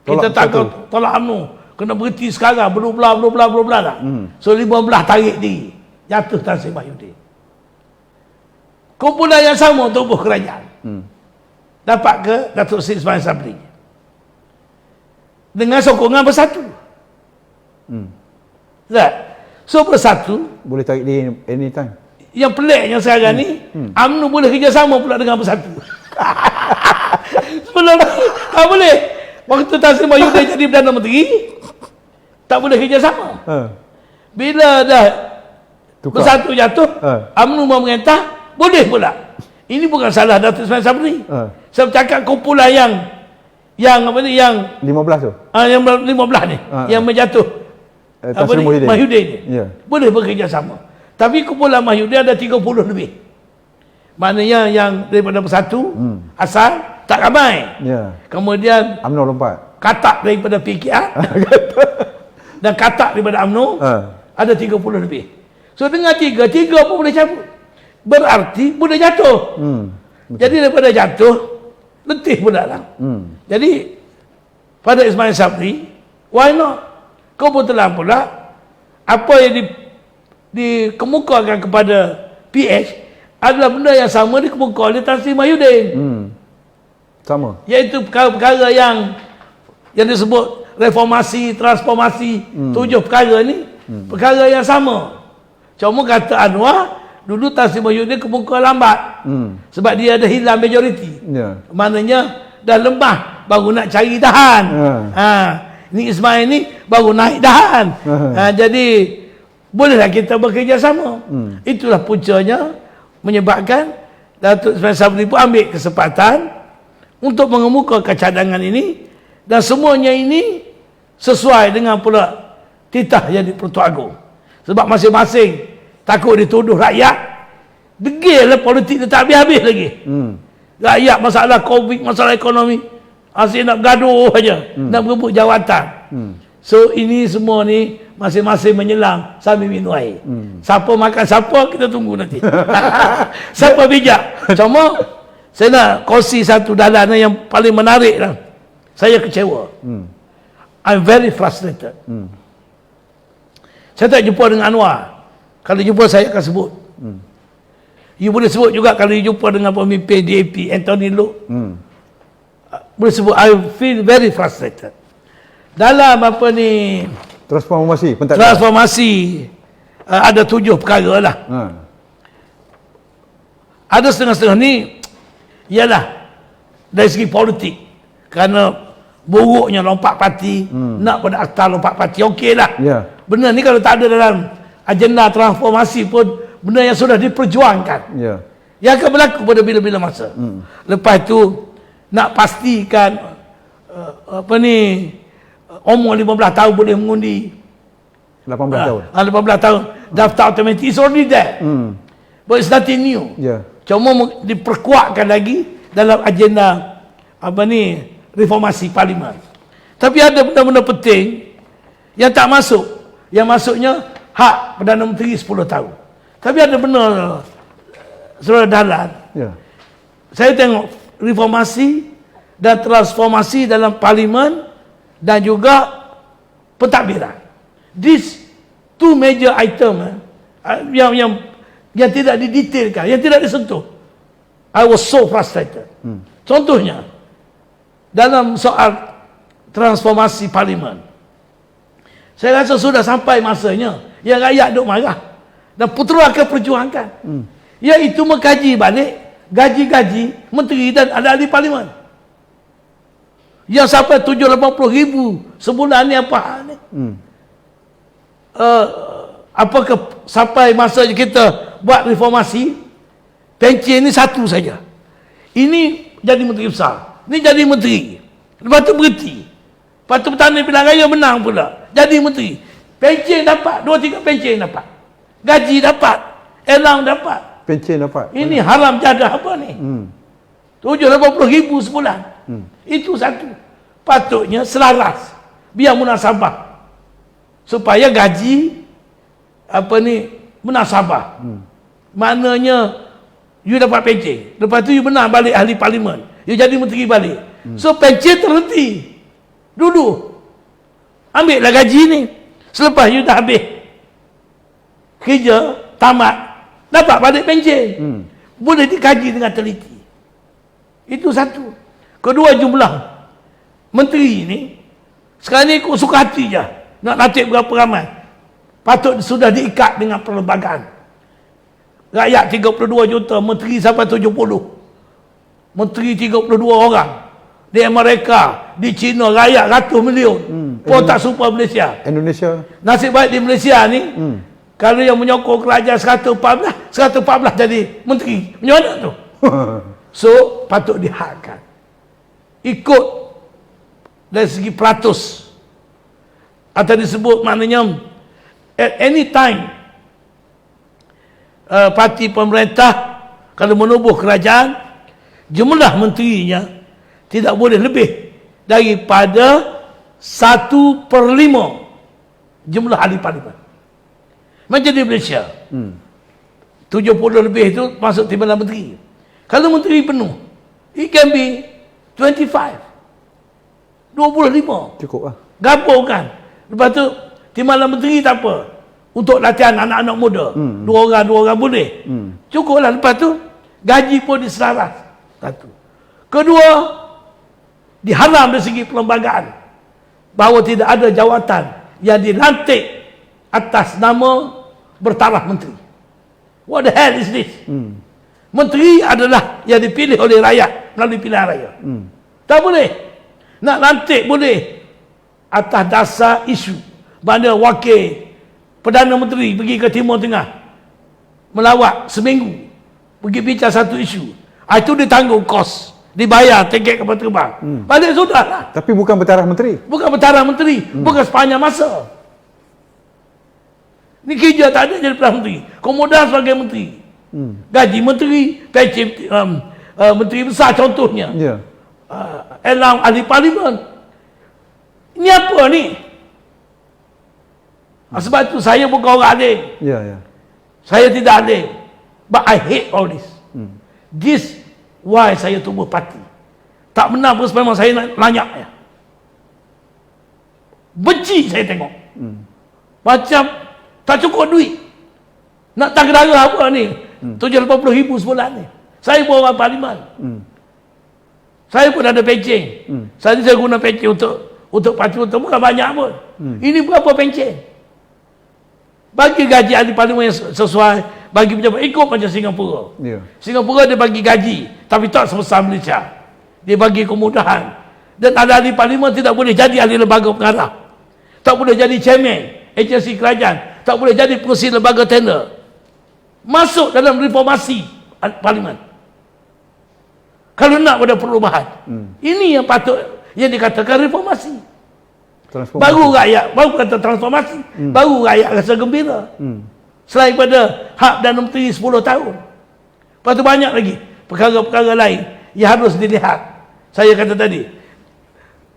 Kita takut tolak UMNO, kena berhenti sekarang, berublah lah. So 15 tarik diri, jatuh Tan Sri Mahyudin. Kumpulan yang sama tubuh kerajaan dapat ke Datuk Seri Ismail Sabri dengan sokongan Bersatu. So Bersatu boleh tarik diri anytime. Yang peliknya sekarang ni, UMNO boleh kerjasama pula dengan Bersatu. Sebelum tak boleh. Waktu Tan Sri Mahyudin jadi Perdana Menteri, tak boleh kerjasama. Bila dah Bersatu jatuh, UMNO memerintah, boleh pula. Ini bukan salah Datuk Ismail Sabri. Saya bercakap kumpulan yang apa ni, yang 15 tu. Yang 15 ni, yang menjatuh Tan Sri Mahyudin ni. Boleh bekerjasama. Tapi kumpulan Mahyudin ada 30 lebih. Maknanya yang daripada Bersatu asal tak ramai. Kemudian UMNO lompat. Katak daripada PKR dan katak daripada UMNO ada 30 lebih. So dengan tiga pun boleh cabut. Berarti boleh jatuh. Jadi daripada jatuh, letih pun dalam. Jadi pada Ismail Sabri, why not? Kebetulan pula apa yang dikemukakan kepada PH adalah benda yang sama dikemukakan oleh Tan Sri Mahyudin. Sama. Iaitu perkara-perkara yang disebut reformasi, transformasi, 7 perkara ni perkara yang sama. Cuma kata Anwar, dulu Tan Sri Mahyudin kemuka lambat. Sebab dia ada hilang majoriti. Maknanya dah lemah, baru nak cari dahan. Ni Ismail ni baru naik dahan. Jadi bolehlah kita bekerjasama. Itulah puncanya menyebabkan Datuk Ismail Sabri pun ambil kesempatan untuk mengemukakan cadangan ini, dan semuanya ini sesuai dengan pula titah yang di Pertuan Agong. Sebab masing-masing takut dituduh rakyat degil lah, politik dia tak habis-habis lagi. Rakyat masalah COVID, masalah ekonomi, asyik nak bergaduh saja, nak berebut jawatan. So ini semua ni masing-masing menyelam sambil minum air. Siapa makan siapa, kita tunggu nanti. Siapa bijak. Cuma saya nak kongsi satu dalanan yang paling menarik lah. Saya kecewa. I'm very frustrated. Saya tak jumpa dengan Anwar. Kalau jumpa saya akan sebut. You boleh sebut juga kalau you jumpa dengan pemimpin DAP Anthony Loke. Boleh sebut. I feel very frustrated. Dalam apa ni, Transformasi ada 7 perkara lah. Ada setengah-setengah ni ialah dari segi politik, kerana buruknya lompat parti, nak pada akta lompat parti, okey lah. Benda ni kalau tak ada dalam agenda transformasi pun benda yang sudah diperjuangkan, yang akan berlaku pada bila-bila masa. Lepas tu nak pastikan apa ni, umur 15 tahun boleh mengundi. 18 tahun. 18 tahun. Daftar automatik is already there. But it's nothing new. Cuma diperkuatkan lagi dalam agenda apa ni, reformasi parlimen. Tapi ada benda-benda penting yang tak masuk. Yang masuknya hak Perdana Menteri 10 tahun. Tapi ada benda Saudara Dahlan. Saya tengok reformasi dan transformasi dalam parlimen dan juga pentadbiran. These 2 major item yang tidak didetailkan, yang tidak disentuh. I was so frustrated. Contohnya dalam soal transformasi parlimen, saya rasa sudah sampai masanya yang rakyat duk marah dan putera akan perjuangkan, iaitu mengkaji balik gaji-gaji menteri dan ahli parlimen yang sampai 780,000 sebulan ni. Apa ni? Apakah sampai masa kita buat reformasi, pencen ni satu saja, ini jadi menteri besar, ni jadi menteri, lepas tu berhenti, lepas tu Petani Pilihan Raya menang pula, jadi menteri, pencen dapat, 2-3 pencen dapat, gaji dapat, elang dapat, pencen dapat. Ini haram jadah apa ni? 780,000 sebulan. Itu satu. Patutnya selaras, biar munasabah, supaya gaji apa ni munasabah. Maknanya you dapat pencen, lepas tu you menang balik ahli parlimen, you jadi menteri balik. So pencen terhenti dulu, ambil lah gaji ni. Selepas you dah habis kerja, tamat, dapat balik pencen. Boleh dikaji dengan teliti. Itu satu. Kedua, jumlah menteri ni sekarang ni ikut suka hati je, nak latih berapa ramai. Patut sudah diikat dengan perlembagaan. Rakyat 32 juta, menteri sampai 70. Menteri 32 orang. Di Amerika, di China, rakyat ratus million. Pun tak serupa Malaysia. Indonesia. Nasib baik di Malaysia ni, kalau yang menyokong kerajaan 114 jadi menteri. Macam mana tu? So, patut dihakkan. Ikut dari segi peratus. Atau disebut maknanya, at any time, parti pemerintah kalau menubuh kerajaan, jumlah menterinya tidak boleh lebih daripada 1/5 jumlah ahli parlimen. Macam di Malaysia. 70 lebih itu masuk Timbalan Menteri. Kalau menteri penuh, it can be 25. 25. Cukup lah. Gabungkan. Lepas tu Timbalan Menteri tak apa. Untuk latihan anak-anak muda. Dua orang boleh. Cukuplah. Lepas tu gaji pun diselaras. Satu. Kedua, diharam dari segi perlembagaan. Bahawa tidak ada jawatan yang dilantik atas nama bertaraf menteri. What the hell is this? Menteri adalah yang dipilih oleh rakyat melalui pilihan raya. Tak boleh. Nak lantik boleh atas dasar isu. Mana wakil Perdana Menteri pergi ke Timur Tengah melawat seminggu, pergi bincang satu isu. Itu ditanggung kos, dibayar tiket kapal terbang. Balik sudahlah. Tapi bukan bertaraf menteri. Bukan bertaraf menteri, bukan sepanjang masa. Ni kerja tak ada jadi Perdana Menteri. Komoda sebagai menteri. Gaji menteri, pencen menteri besar contohnya. Ya. Elang ahli parlimen. Ini apa ni? Sebab itu saya bukan orang alim. Ya, ya. Saya tidak alim. But I hate all this. This why saya tubuh parti. Tak benar pun memang saya nak lanyak ya. Benci saya tengok. Macam tak cukup duit. Nak tangga apa ni? 780,000 sebulan ni. Saya pun orang parlimen. Saya pun ada pencen. Saya guna pencen untuk parti untuk bukan banyak pun. Ini berapa pencen? Bagi gaji ahli parlimen yang sesuai, bagi pejabat ikut macam Singapura. Ya. Singapura dia bagi gaji, tapi tak sebesar Malaysia. Dia bagi kemudahan. Dan ada ahli parlimen tidak boleh jadi ahli lembaga pengarah. Tak boleh jadi chairman agensi kerajaan. Tak boleh jadi pengurusi lembaga tender. Masuk dalam reformasi parlimen. Kalau nak pada perubahan. Ini yang patut yang dikatakan reformasi. Baru rakyat, baru kata transformasi, baru rakyat rasa gembira. Selain pada hak dan menteri 10 tahun. Lepas tu banyak lagi perkara-perkara lain yang harus dilihat. Saya kata tadi.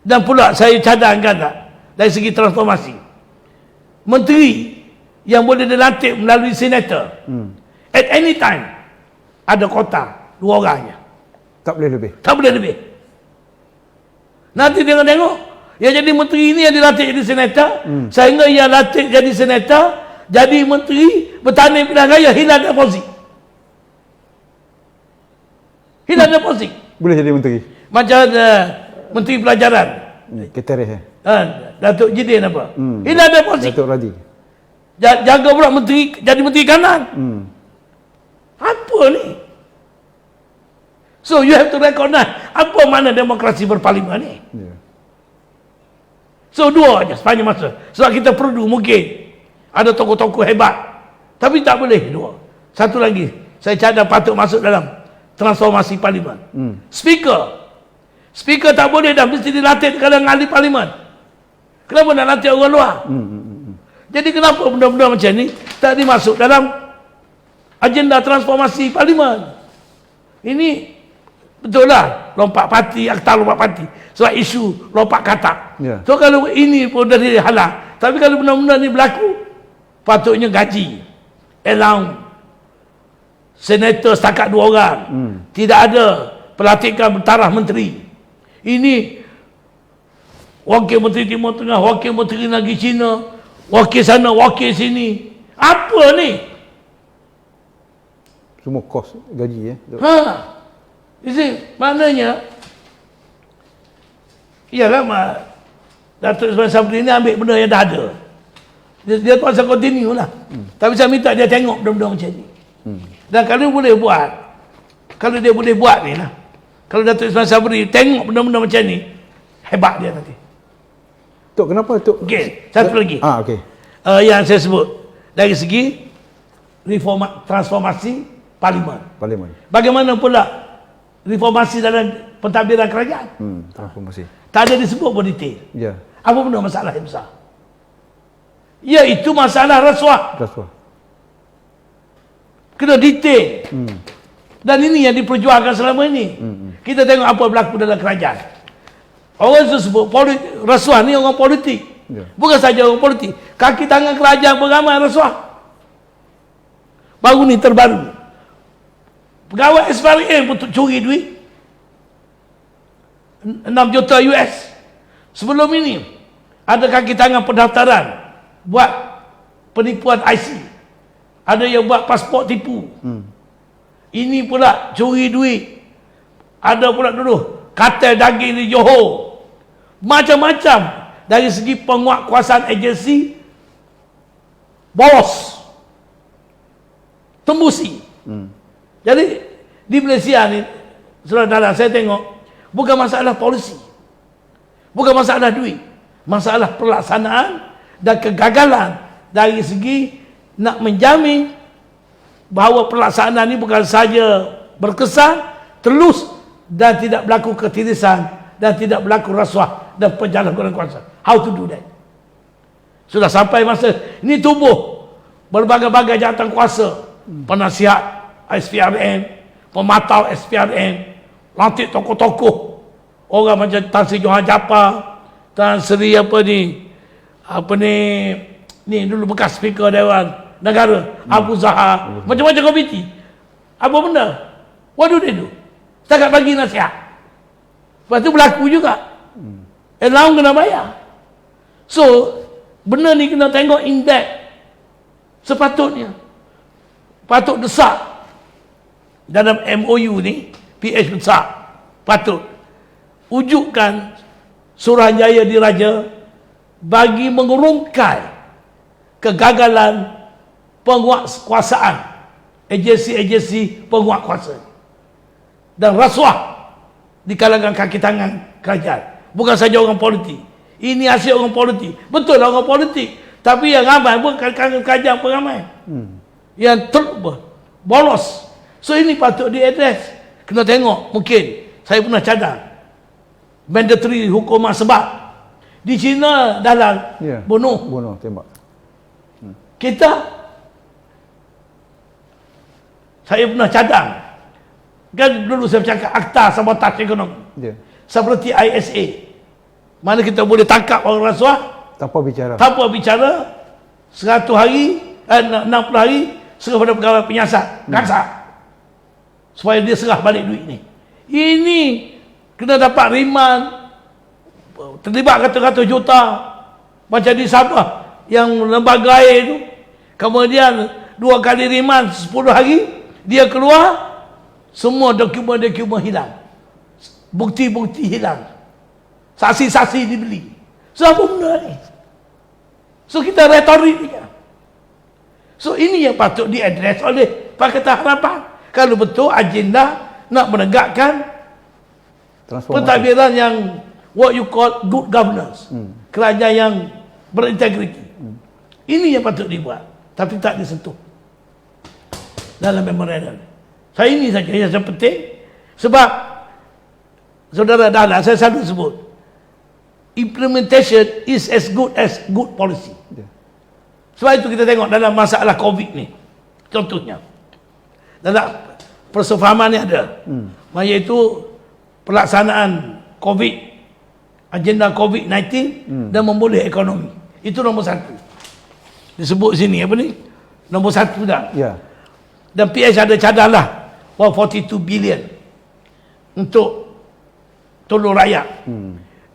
Dan pula saya cadangkan tak, dari segi transformasi. Menteri yang boleh dilantik melalui senator. At any time ada kota 2 orangnya. Tak boleh lebih. Tak boleh lebih. Nanti tengok yang jadi menteri ini yang dilantik jadi senator, sehingga yang lantik jadi senator, jadi menteri, bertanding pilihan raya, hilang deposit. Hilang deposit. Boleh jadi menteri. Macam menteri pelajaran. Keteris Datuk Jidin apa? Hilang deposit. Datuk Radhi. Jaga pula menteri, jadi menteri kanan. Apa ni? So you have to recognize apa makna demokrasi berparlimen ni. Ya. So 2 aja sepanjang masa. Sebab kita perlu mungkin ada tokoh-tokoh hebat. Tapi tak boleh 2. Satu lagi, saya cadang patut masuk dalam transformasi parlimen. Speaker. Speaker tak boleh dah mesti dilatih kalangan ahli parlimen. Kenapa nak latih orang luar? Jadi kenapa benda-benda macam ni tak dimasuk dalam agenda transformasi parlimen? Ini betul lah lompat parti, akta lompat parti. Sebab isu lompat katak. Ya. So kalau ini pun dah dihalang. Tapi kalau benda-benda ni berlaku, patutnya gaji, allowance, senator setakat 2 orang. Tidak ada pelantikan bertaraf menteri. Ini wakil menteri Timur Tengah, wakil menteri negeri Cina, wakil sana, wakil sini. Apa ni? Semua kos gaji You see, maknanya iyalah Datuk Ismail Sabri ni ambil benda yang dah ada. Dia terpaksa continue lah. Tapi saya minta dia tengok benda-benda macam ni. Dan kalau dia boleh buat, kalau dia boleh buat ni lah, kalau Datuk Ismail Sabri tengok benda-benda macam ni, hebat dia nanti. Tok, kenapa Tok? Okey, satu lagi. Okey. Yang saya sebut dari segi transformasi parlimen. Bagaimana pula reformasi dalam pentadbiran kerajaan? Transformasi. Tak ada disebut pun detail. Ya. Apa benda masalah yang besar? Iaitu masalah rasuah. Kena detail. Dan ini yang diperjuangkan selama ini. Kita tengok apa berlaku dalam kerajaan. Orang sebut rasuah ni orang politik. Ya. Bukan saja orang politik. Kaki tangan kerajaan pun ramai rasuah. Baru ni terbaru. Pegawai SPRM untuk curi duit 6 juta US. Sebelum ini ada kaki tangan pendaftaran buat penipuan IC. Ada yang buat pasport tipu. Ini pula curi duit. Ada pula dulu kartel daging di Johor. Macam-macam dari segi penguatkuasaan agensi bolos. Tembusi. Jadi di Malaysia ni, saudara-saudara, saya tengok bukan masalah polisi, bukan masalah duit, masalah pelaksanaan dan kegagalan dari segi nak menjamin bahawa pelaksanaan ini bukan saja berkesan, telus dan tidak berlaku ketirisan dan tidak berlaku rasuah dan penyalahgunaan kuasa. How to do that? Sudah sampai masa ini tubuh berbagai-bagai jawatan kuasa, penasihat SPRM, pematau SPRM, lantik tokoh-tokoh, orang macam Tan Sri Johan Japar, Tan Sri ni dulu bekas speaker Dewan Negara, Abu Zahar, macam-macam komiti. Apa benda? What do they do? Setakat bagi nasihat. Lepas tu berlaku juga. Lawan kena bayar. So, benda ni kena tengok in depth. Sepatutnya. Patut desak. Dalam MOU ni, PH besar. Patut. Wujudkan Suruhanjaya Diraja bagi mengurungkan kegagalan penguatkuasaan agensi-agensi penguatkuasa dan rasuah di kalangan kaki tangan kerajaan. Bukan saja orang politik. Ini hasil orang politik. Betul lah orang politik. Tapi yang ramai bukan kerajaan pun ramai. Yang bolos. So ini patut diadres. Kena tengok. Mungkin saya pernah cadang mandatory hukuman sebab di China dalam bunuh tembak. kita, saya pernah cadang kan dulu saya bercakap akta sabotaj ekonomi seperti ISA, mana kita boleh tangkap orang rasuah Tanpa bicara 100 hari 60 hari serah pada pegawai penyiasat kasar supaya dia serah balik duit ni. Ini kena dapat riman, terlibat ratus-ratus juta macam di Sabah yang lembaga air tu. Kemudian 2 kali riman 10 hari, dia keluar, semua dokumen-dokumen hilang, bukti-bukti hilang, saksi-saksi dibeli. So apa benda ni? So kita retorik ni. So ini yang patut diadres oleh Pakatan Harapan. Kalau betul agenda nak menegakkan pentadbiran yang what you call good governance, kerajaan yang berintegriti. Ini yang patut dibuat, tapi tak disentuh dalam memorandum. Saya ini saja yang penting, sebab saudara Dahlan, saya selalu sebut implementation is as good policy. Sebab itu kita tengok dalam masalah COVID ni, contohnya dalam persefahaman ni ada, iaitu pelaksanaan COVID, agenda COVID-19 dan memulih ekonomi. Itu nombor 1. Disebut sini apa ni? Nombor 1 dah. Dan PH ada cadanglah 142 bilion untuk tolong rakyat.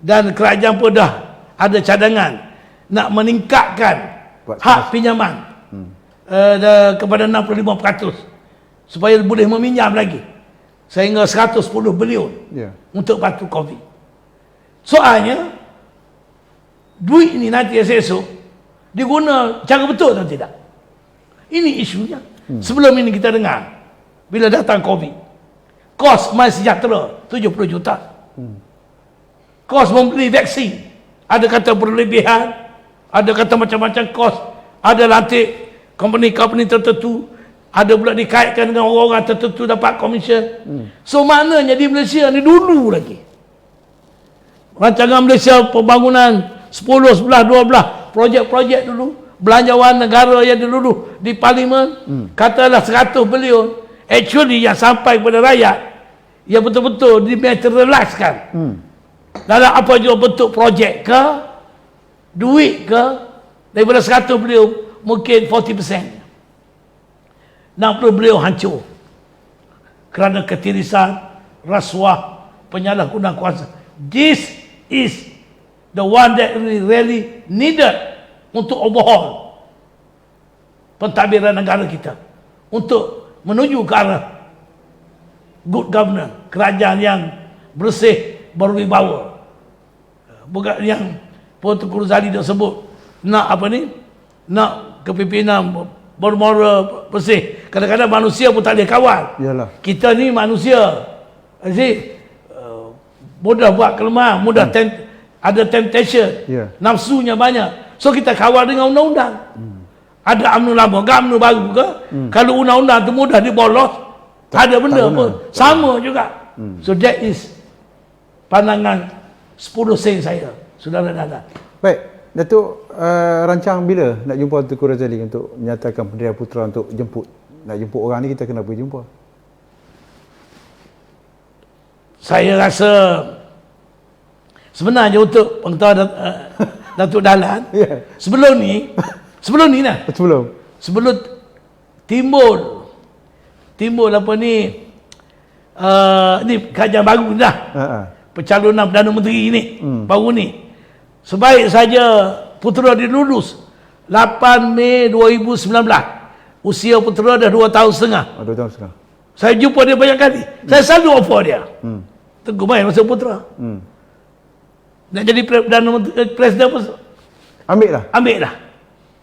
Dan kerajaan pun dah ada cadangan nak meningkatkan hak pinjaman kepada 65% supaya boleh meminjam lagi sehingga 110 bilion untuk bantu COVID. Soalnya duit ini nanti esok diguna cara betul atau tidak? Ini isunya. Sebelum ini kita dengar bila datang COVID, kos MySejahtera 70 juta. Kos membeli vaksin ada kata berlebihan, ada kata macam-macam kos, ada lantik company tertentu, ada pula dikaitkan dengan orang-orang tertentu dapat komisen. So maknanya di Malaysia ni dulu lagi rancangan Malaysia pembangunan 10, 11, 12 projek-projek dulu, belanjawan negara yang dulu di parlimen, katalah 100 bilion, actually yang sampai kepada rakyat yang betul-betul dimaterialiskan dalam apa juga bentuk projek ke duit ke, daripada 100 bilion mungkin 40%. 60 beliau hancur kerana ketirisan, rasuah, penyalahgunaan kuasa. This is the one that we really needed untuk overhaul pentadbiran negara kita, untuk menuju ke arah good governance, kerajaan yang bersih, berwibawa. Bukan yang Puan Tengku Razali dah sebut nak apa ni, nak kepimpinan bermoral bersih. Kadang-kadang manusia pun tak boleh kawal. Yalah. Kita ni manusia, mudah buat kelemahan, mudah ada temptation, Ya. nafsunya banyak. So kita kawal dengan undang-undang. Ada UMNO lama ke UMNO baru ke? Kalau undang-undang tu mudah dibolos, ada benda tak pun guna. sama juga. So that is pandangan 10 sen saya, saudara-saudara. Baik, Datuk, rancang bila nak jumpa Tengku Razali untuk menyatakan Perdana Putra untuk jemput? Nak jemput orang ni kita kena pergi jumpa. Saya rasa sebenarnya untuk pengetahuan Datuk Dahlan, Ya. sebelum ni lah, sebelum timbul apa ni, ni kajian baru ni dah, pencalonan Perdana Menteri ni, baru ni. Sebaik saja putera dia lulus 8 Mei 2019. Usia putera dah 2 tahun setengah. 2 tahun setengah. Saya jumpa dia banyak kali. Saya selalu offer dia. Tengku main masa putera. Nak jadi Perdana Menteri, Presiden pun Ambil lah. lah.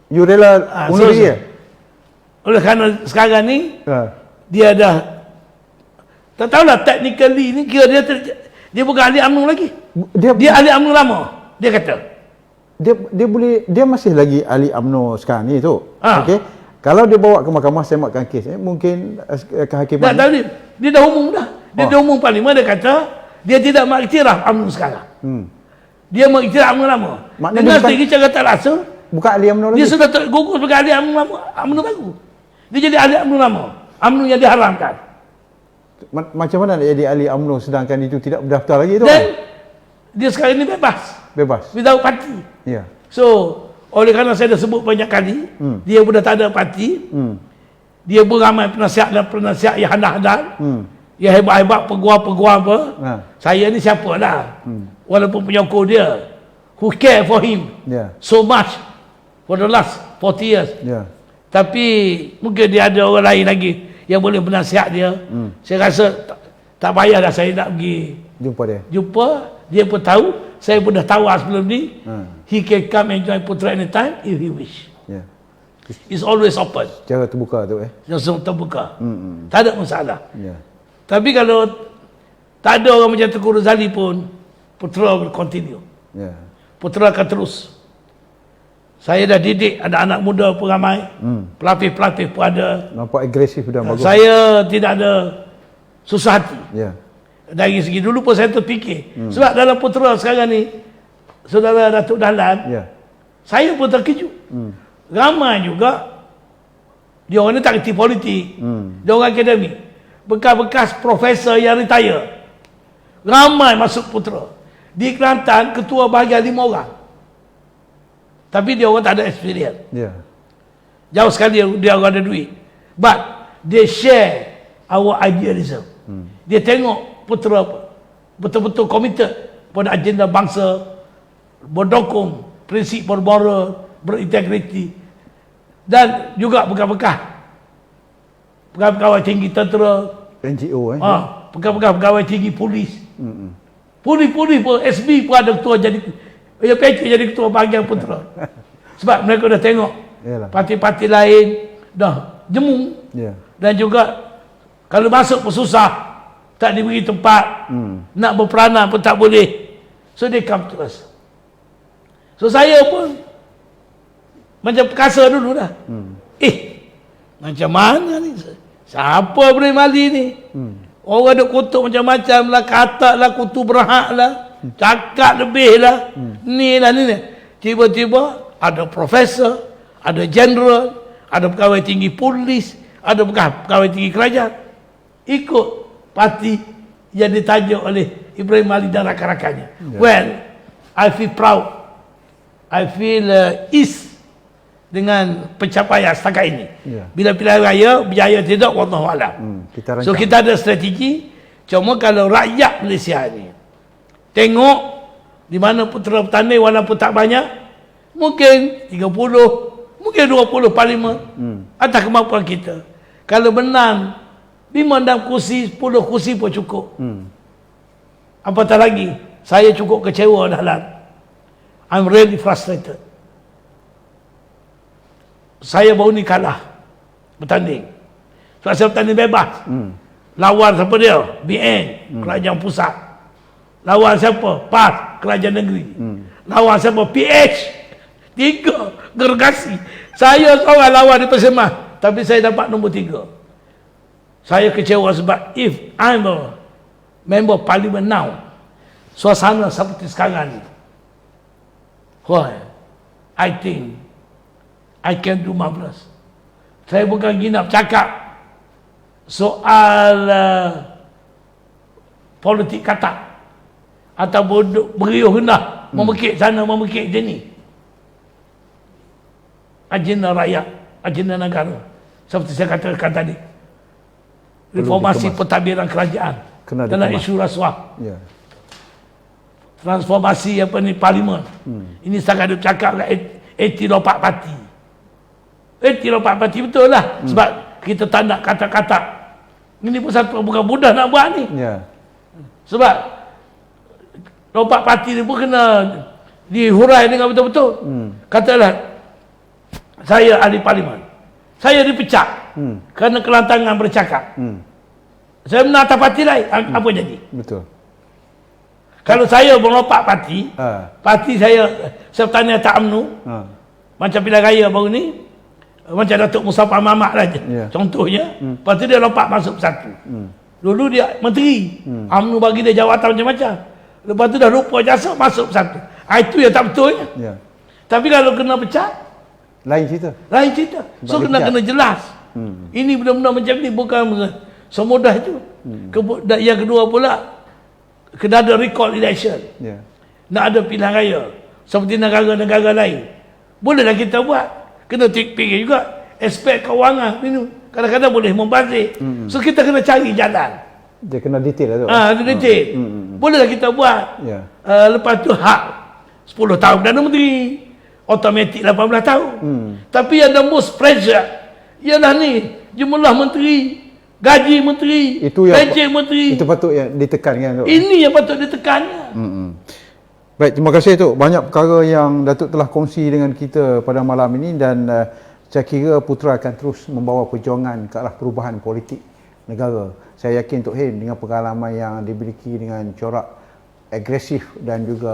You rela undur dia? Oleh kerana sekarang ni dia dah tak tahulah technically ni kira dia bukan ahli UMNO lagi. Dia ahli UMNO lama. Dia kata Dia masih lagi ahli UMNO sekarang ni tu. Ha. Okey. Kalau dia bawa ke mahkamah semakkan kes, mungkin kehakiman. tak tahu dia dah umum dah. Dia dah umum parlimen, dia kata dia tidak mengiktiraf UMNO sekarang. Dia mengiktiraf UMNO lama. Maknanya Dengan bukan- segi cara tak rasa Bukan ahli UMNO dia lagi. sudah tergugur sebagai ahli UMNO lama, UMNO baru. Dia jadi ahli UMNO lama. UMNO yang diharamkan. Macam mana nak jadi ahli UMNO sedangkan itu tidak berdaftar lagi tu? Dan dia sekarang ni Bebas. without parti. Ya. So, oleh kerana saya dah sebut banyak kali, dia pun dah tak ada parti. Dia pun ramai penasihat dan penasihat yang handal-handal, yang hebat-hebat, peguam-peguam apa. Ha. Saya ni siapa lah. Walaupun penyokong dia, who care for him Ya. so much for the last 40 years. Ya. Tapi mungkin dia ada orang lain lagi yang boleh menasihat dia. Saya rasa tak payah dah saya nak pergi Jumpa dia. jumpa. Dia pun tahu, saya pun dah tahu sebelum ni. He can come and join Putra anytime if he wish. Ya. It's always open. Cara terbuka tu Langsung terbuka. Tak ada masalah. Ya. Tapi kalau tak ada orang macam Tengku Razali pun, Putra will continue. Ya. Putra akan terus. Saya dah didik anak-anak muda pun ramai. Pelapis-pelapis pun ada. Nampak agresif dan bagus. Saya tidak ada susah hati. Ya. Dari segi dulu pun saya terfikir. Sebab dalam Putra sekarang ni, saudara Datuk Dahlan, Ya. saya pun terkejut. Ramai juga dia orang ni tak kerti politik. Dia orang akademik. Bekas-bekas profesor yang retire. Ramai masuk Putra. Di Kelantan, ketua bahagian 5 orang. Tapi dia orang tak ada experience. Ya. Jauh sekali dia orang ada duit. But they share our idealism. Dia tengok Putra betul-betul committed pada agenda bangsa, berdokong prinsip bermoral, berintegriti, dan juga bekas-bekas pegawai tinggi tentera, NGO bekas-bekas pegawai tinggi polis. Polis pun, SB pun ada ketua jadi, PJ jadi ketua bahagian Putra. Sebab mereka dah tengok Yalah. parti-parti lain dah jemu. Ya. Dan juga kalau masuk pun susah, tak diberi tempat, nak berperanan pun tak boleh. So they come to us. So saya pun macam perkasa dulu dah. Macam mana ni? Siapa Ibrahim Ali ni? Orang ada kutuk macam-macam lah, kata lah, kutu berhak lah, cakap lebih lah, ni lah, ni lah. Tiba-tiba ada profesor, ada general, ada pegawai tinggi polis, ada pegawai tinggi kerajaan ikut parti yang ditajuk oleh Ibrahim Ali dan rakan-rakannya. Well, I feel proud. I feel dengan pencapaian setakat ini. Ya. Bila pilihan raya berjaya tidak, wallahualam. Kita So rancang. kita ada strategi. Cuma kalau rakyat Malaysia ni tengok di mana putera petani walaupun tak banyak, mungkin 30, mungkin 20 parlimen atas kemampuan kita. Kalau menang 5-6 kursi, 10 kursi pun cukup. Apatah lagi, saya cukup kecewa dalam. I'm really frustrated. Saya baru ni kalah bertanding. Sebab saya bertanding bebas. Lawan siapa dia? BN, kerajaan pusat. Lawan siapa? PAS, kerajaan negeri. Lawan siapa? PH. 3 gergasi. Saya seorang lawan di Persemah, tapi saya dapat nombor 3. Saya kecewa sebab if I'm a member parliament now, suasana seperti sekarang ni, why, I think I can do marvelous. Saya bukan ginap cakap soal politik katak ataupun beriuh hendak memekik sana memekik sini. Agenda rakyat, agenda negara, seperti saya katakan tadi, reformasi pentadbiran kerajaan dalam isu rasuah, transformasi apa ni parlimen. Ini sangat ada cakap kat 80 lompat parti. 80 lompat parti betul lah. Sebab kita tak nak kata-kata. Ini pun satu bukan mudah nak buat ni. Sebab lompat parti ni pun kena dihurai dengan betul-betul. Katalah saya ahli parlimen, saya dipecat kerana kelantangan bercakap. Saya menang atas parti lain, apa jadi? Betul. Kalau saya melompat parti, parti saya bertanya tak UMNO, macam pilihan raya baru ni, macam Datuk Mustafa Mamat lah contohnya, lepas tu dia lompat masuk Persatu. Dulu dia menteri, UMNO bagi dia jawatan macam-macam, lepas tu dah lupa jasa masuk Persatu. Itu yang tak betul. Tapi kalau kena pecat, lain cerita. lain cerita. So kena jelas. Ini benar-benar macam ni, bukan semudah itu. Yang kedua pula, kena ada recall election. Nak ada pilihan raya seperti negara-negara lain. Bolehlah kita buat. Kena fikir juga aspek kewangan ini kadang-kadang boleh membazir. So kita kena cari jalan. Dia kena detail lah tu. Ada detail. Bolehlah kita buat. Lepas tu hak 10 tahun Perdana Menteri, automatik 18 tahun. Tapi yang the most pressure ialah ni, jumlah menteri, gaji menteri, pencen menteri. Itu patut yang ditekankan tu. Ini yang patut ditekannya. Baik, terima kasih tu. Banyak perkara yang Datuk telah kongsi dengan kita pada malam ini dan saya kira Putra akan terus membawa perjuangan ke arah perubahan politik negara. Saya yakin Tok Hin dengan pengalaman yang dimiliki dengan corak agresif dan juga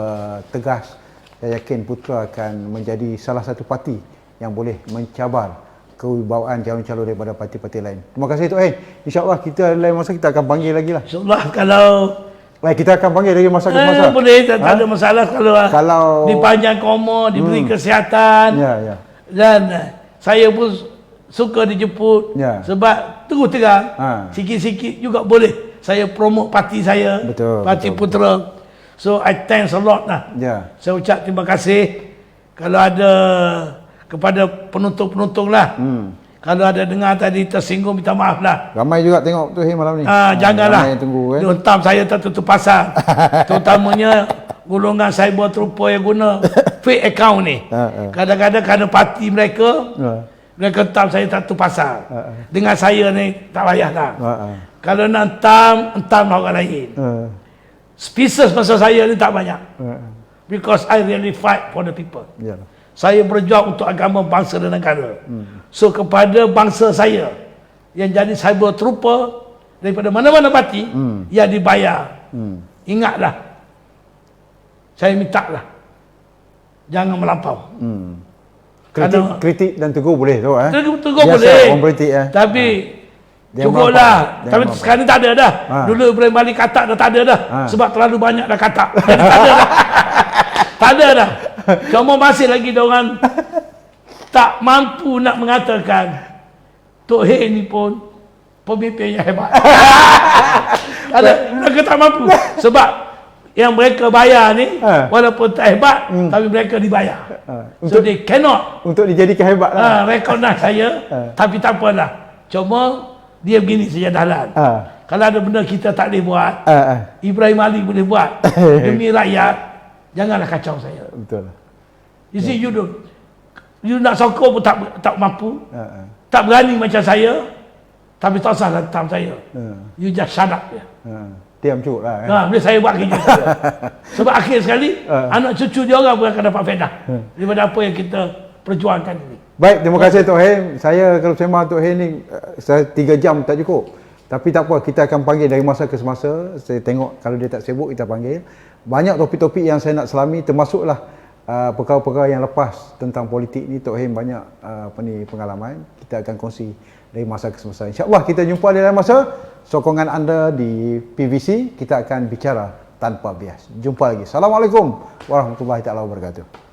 tegas, saya yakin Putra akan menjadi salah satu parti yang boleh mencabar kewibawaan calon-calon daripada parti-parti lain. Terima kasih Tok Hin. InsyaAllah kita lain masa kita akan panggil lagi lah. InsyaAllah kalau kita akan panggil lagi masa ke masa. Boleh, tak ada masalah kalau dipanjang umur, diberi kesihatan. Dan saya pun suka dijemput sebab terus terang sikit-sikit juga boleh saya promote parti saya, parti Putra. So I thanks a lot lah. Saya ucap terima kasih. Kalau ada kepada penonton-penonton lah, kalau ada dengar tadi tersinggung, minta maaf lah. Ramai juga tengok tu malam ni. Janganlah. Ramai yang tunggu kan. Hentam saya tak tutup pasar. Terutamanya golongan cyber trooper yang guna fake account ni. Kadang-kadang kerana parti mereka, mereka hentam saya tak tutup pasar. Dengan saya ni tak payahlah. Kalau nak hentam orang lain. Species masa saya ni tak banyak. Because I really fight for the people. Saya berjuang untuk agama, bangsa dan negara. So kepada bangsa saya yang jadi cyber trooper daripada mana-mana parti yang dibayar, ingatlah, saya minta lah, jangan melampau. Kritik dan tegur boleh tu Tegur boleh. Orang politik Tapi cukuplah. Tapi sekarang ni tak ada dah. Dulu Ibrahim Malik katak dah tak ada dah. Sebab terlalu banyak dah katak. Tak ada dah. Tak ada dah. Cuma masih lagi diorang tak mampu nak mengatakan Tok Hin ni pun pemimpin yang hebat. Mereka tak mampu. Sebab Yang mereka bayar ni, walaupun tak hebat, Hmm. tapi mereka dibayar. So Untuk they cannot untuk dijadikan hebat lah. recognize saya, tapi tak apalah. Cuma dia begini saja Dahlan. Kalau ada benda kita tak boleh buat, Ibrahim Ali boleh buat demi rakyat, janganlah kacau saya. Betul. You see, you nak sokong pun tak mampu, tak berani macam saya, tapi tak usah hantam saya. You just shut up. Diam cuk lah. Bila saya buat kerja saya. Sebab akhir sekali, anak cucu dia orang pun akan dapat faedah daripada apa yang kita perjuangkan ini. Baik, terima kasih Tok Hem. Saya kalau sembang Tok Hem ni, saya 3 jam tak cukup. Tapi tak apa, kita akan panggil dari masa ke semasa. Saya tengok kalau dia tak sibuk, kita panggil. Banyak topik-topik yang saya nak selami, termasuklah perkara-perkara yang lepas tentang politik ni. Tok Hem banyak pengalaman. Kita akan kongsi dari masa ke semasa. InsyaAllah kita jumpa di lain masa. Sokongan anda di PVC, kita akan bicara tanpa bias. Jumpa lagi. Assalamualaikum warahmatullahi taala wabarakatuh.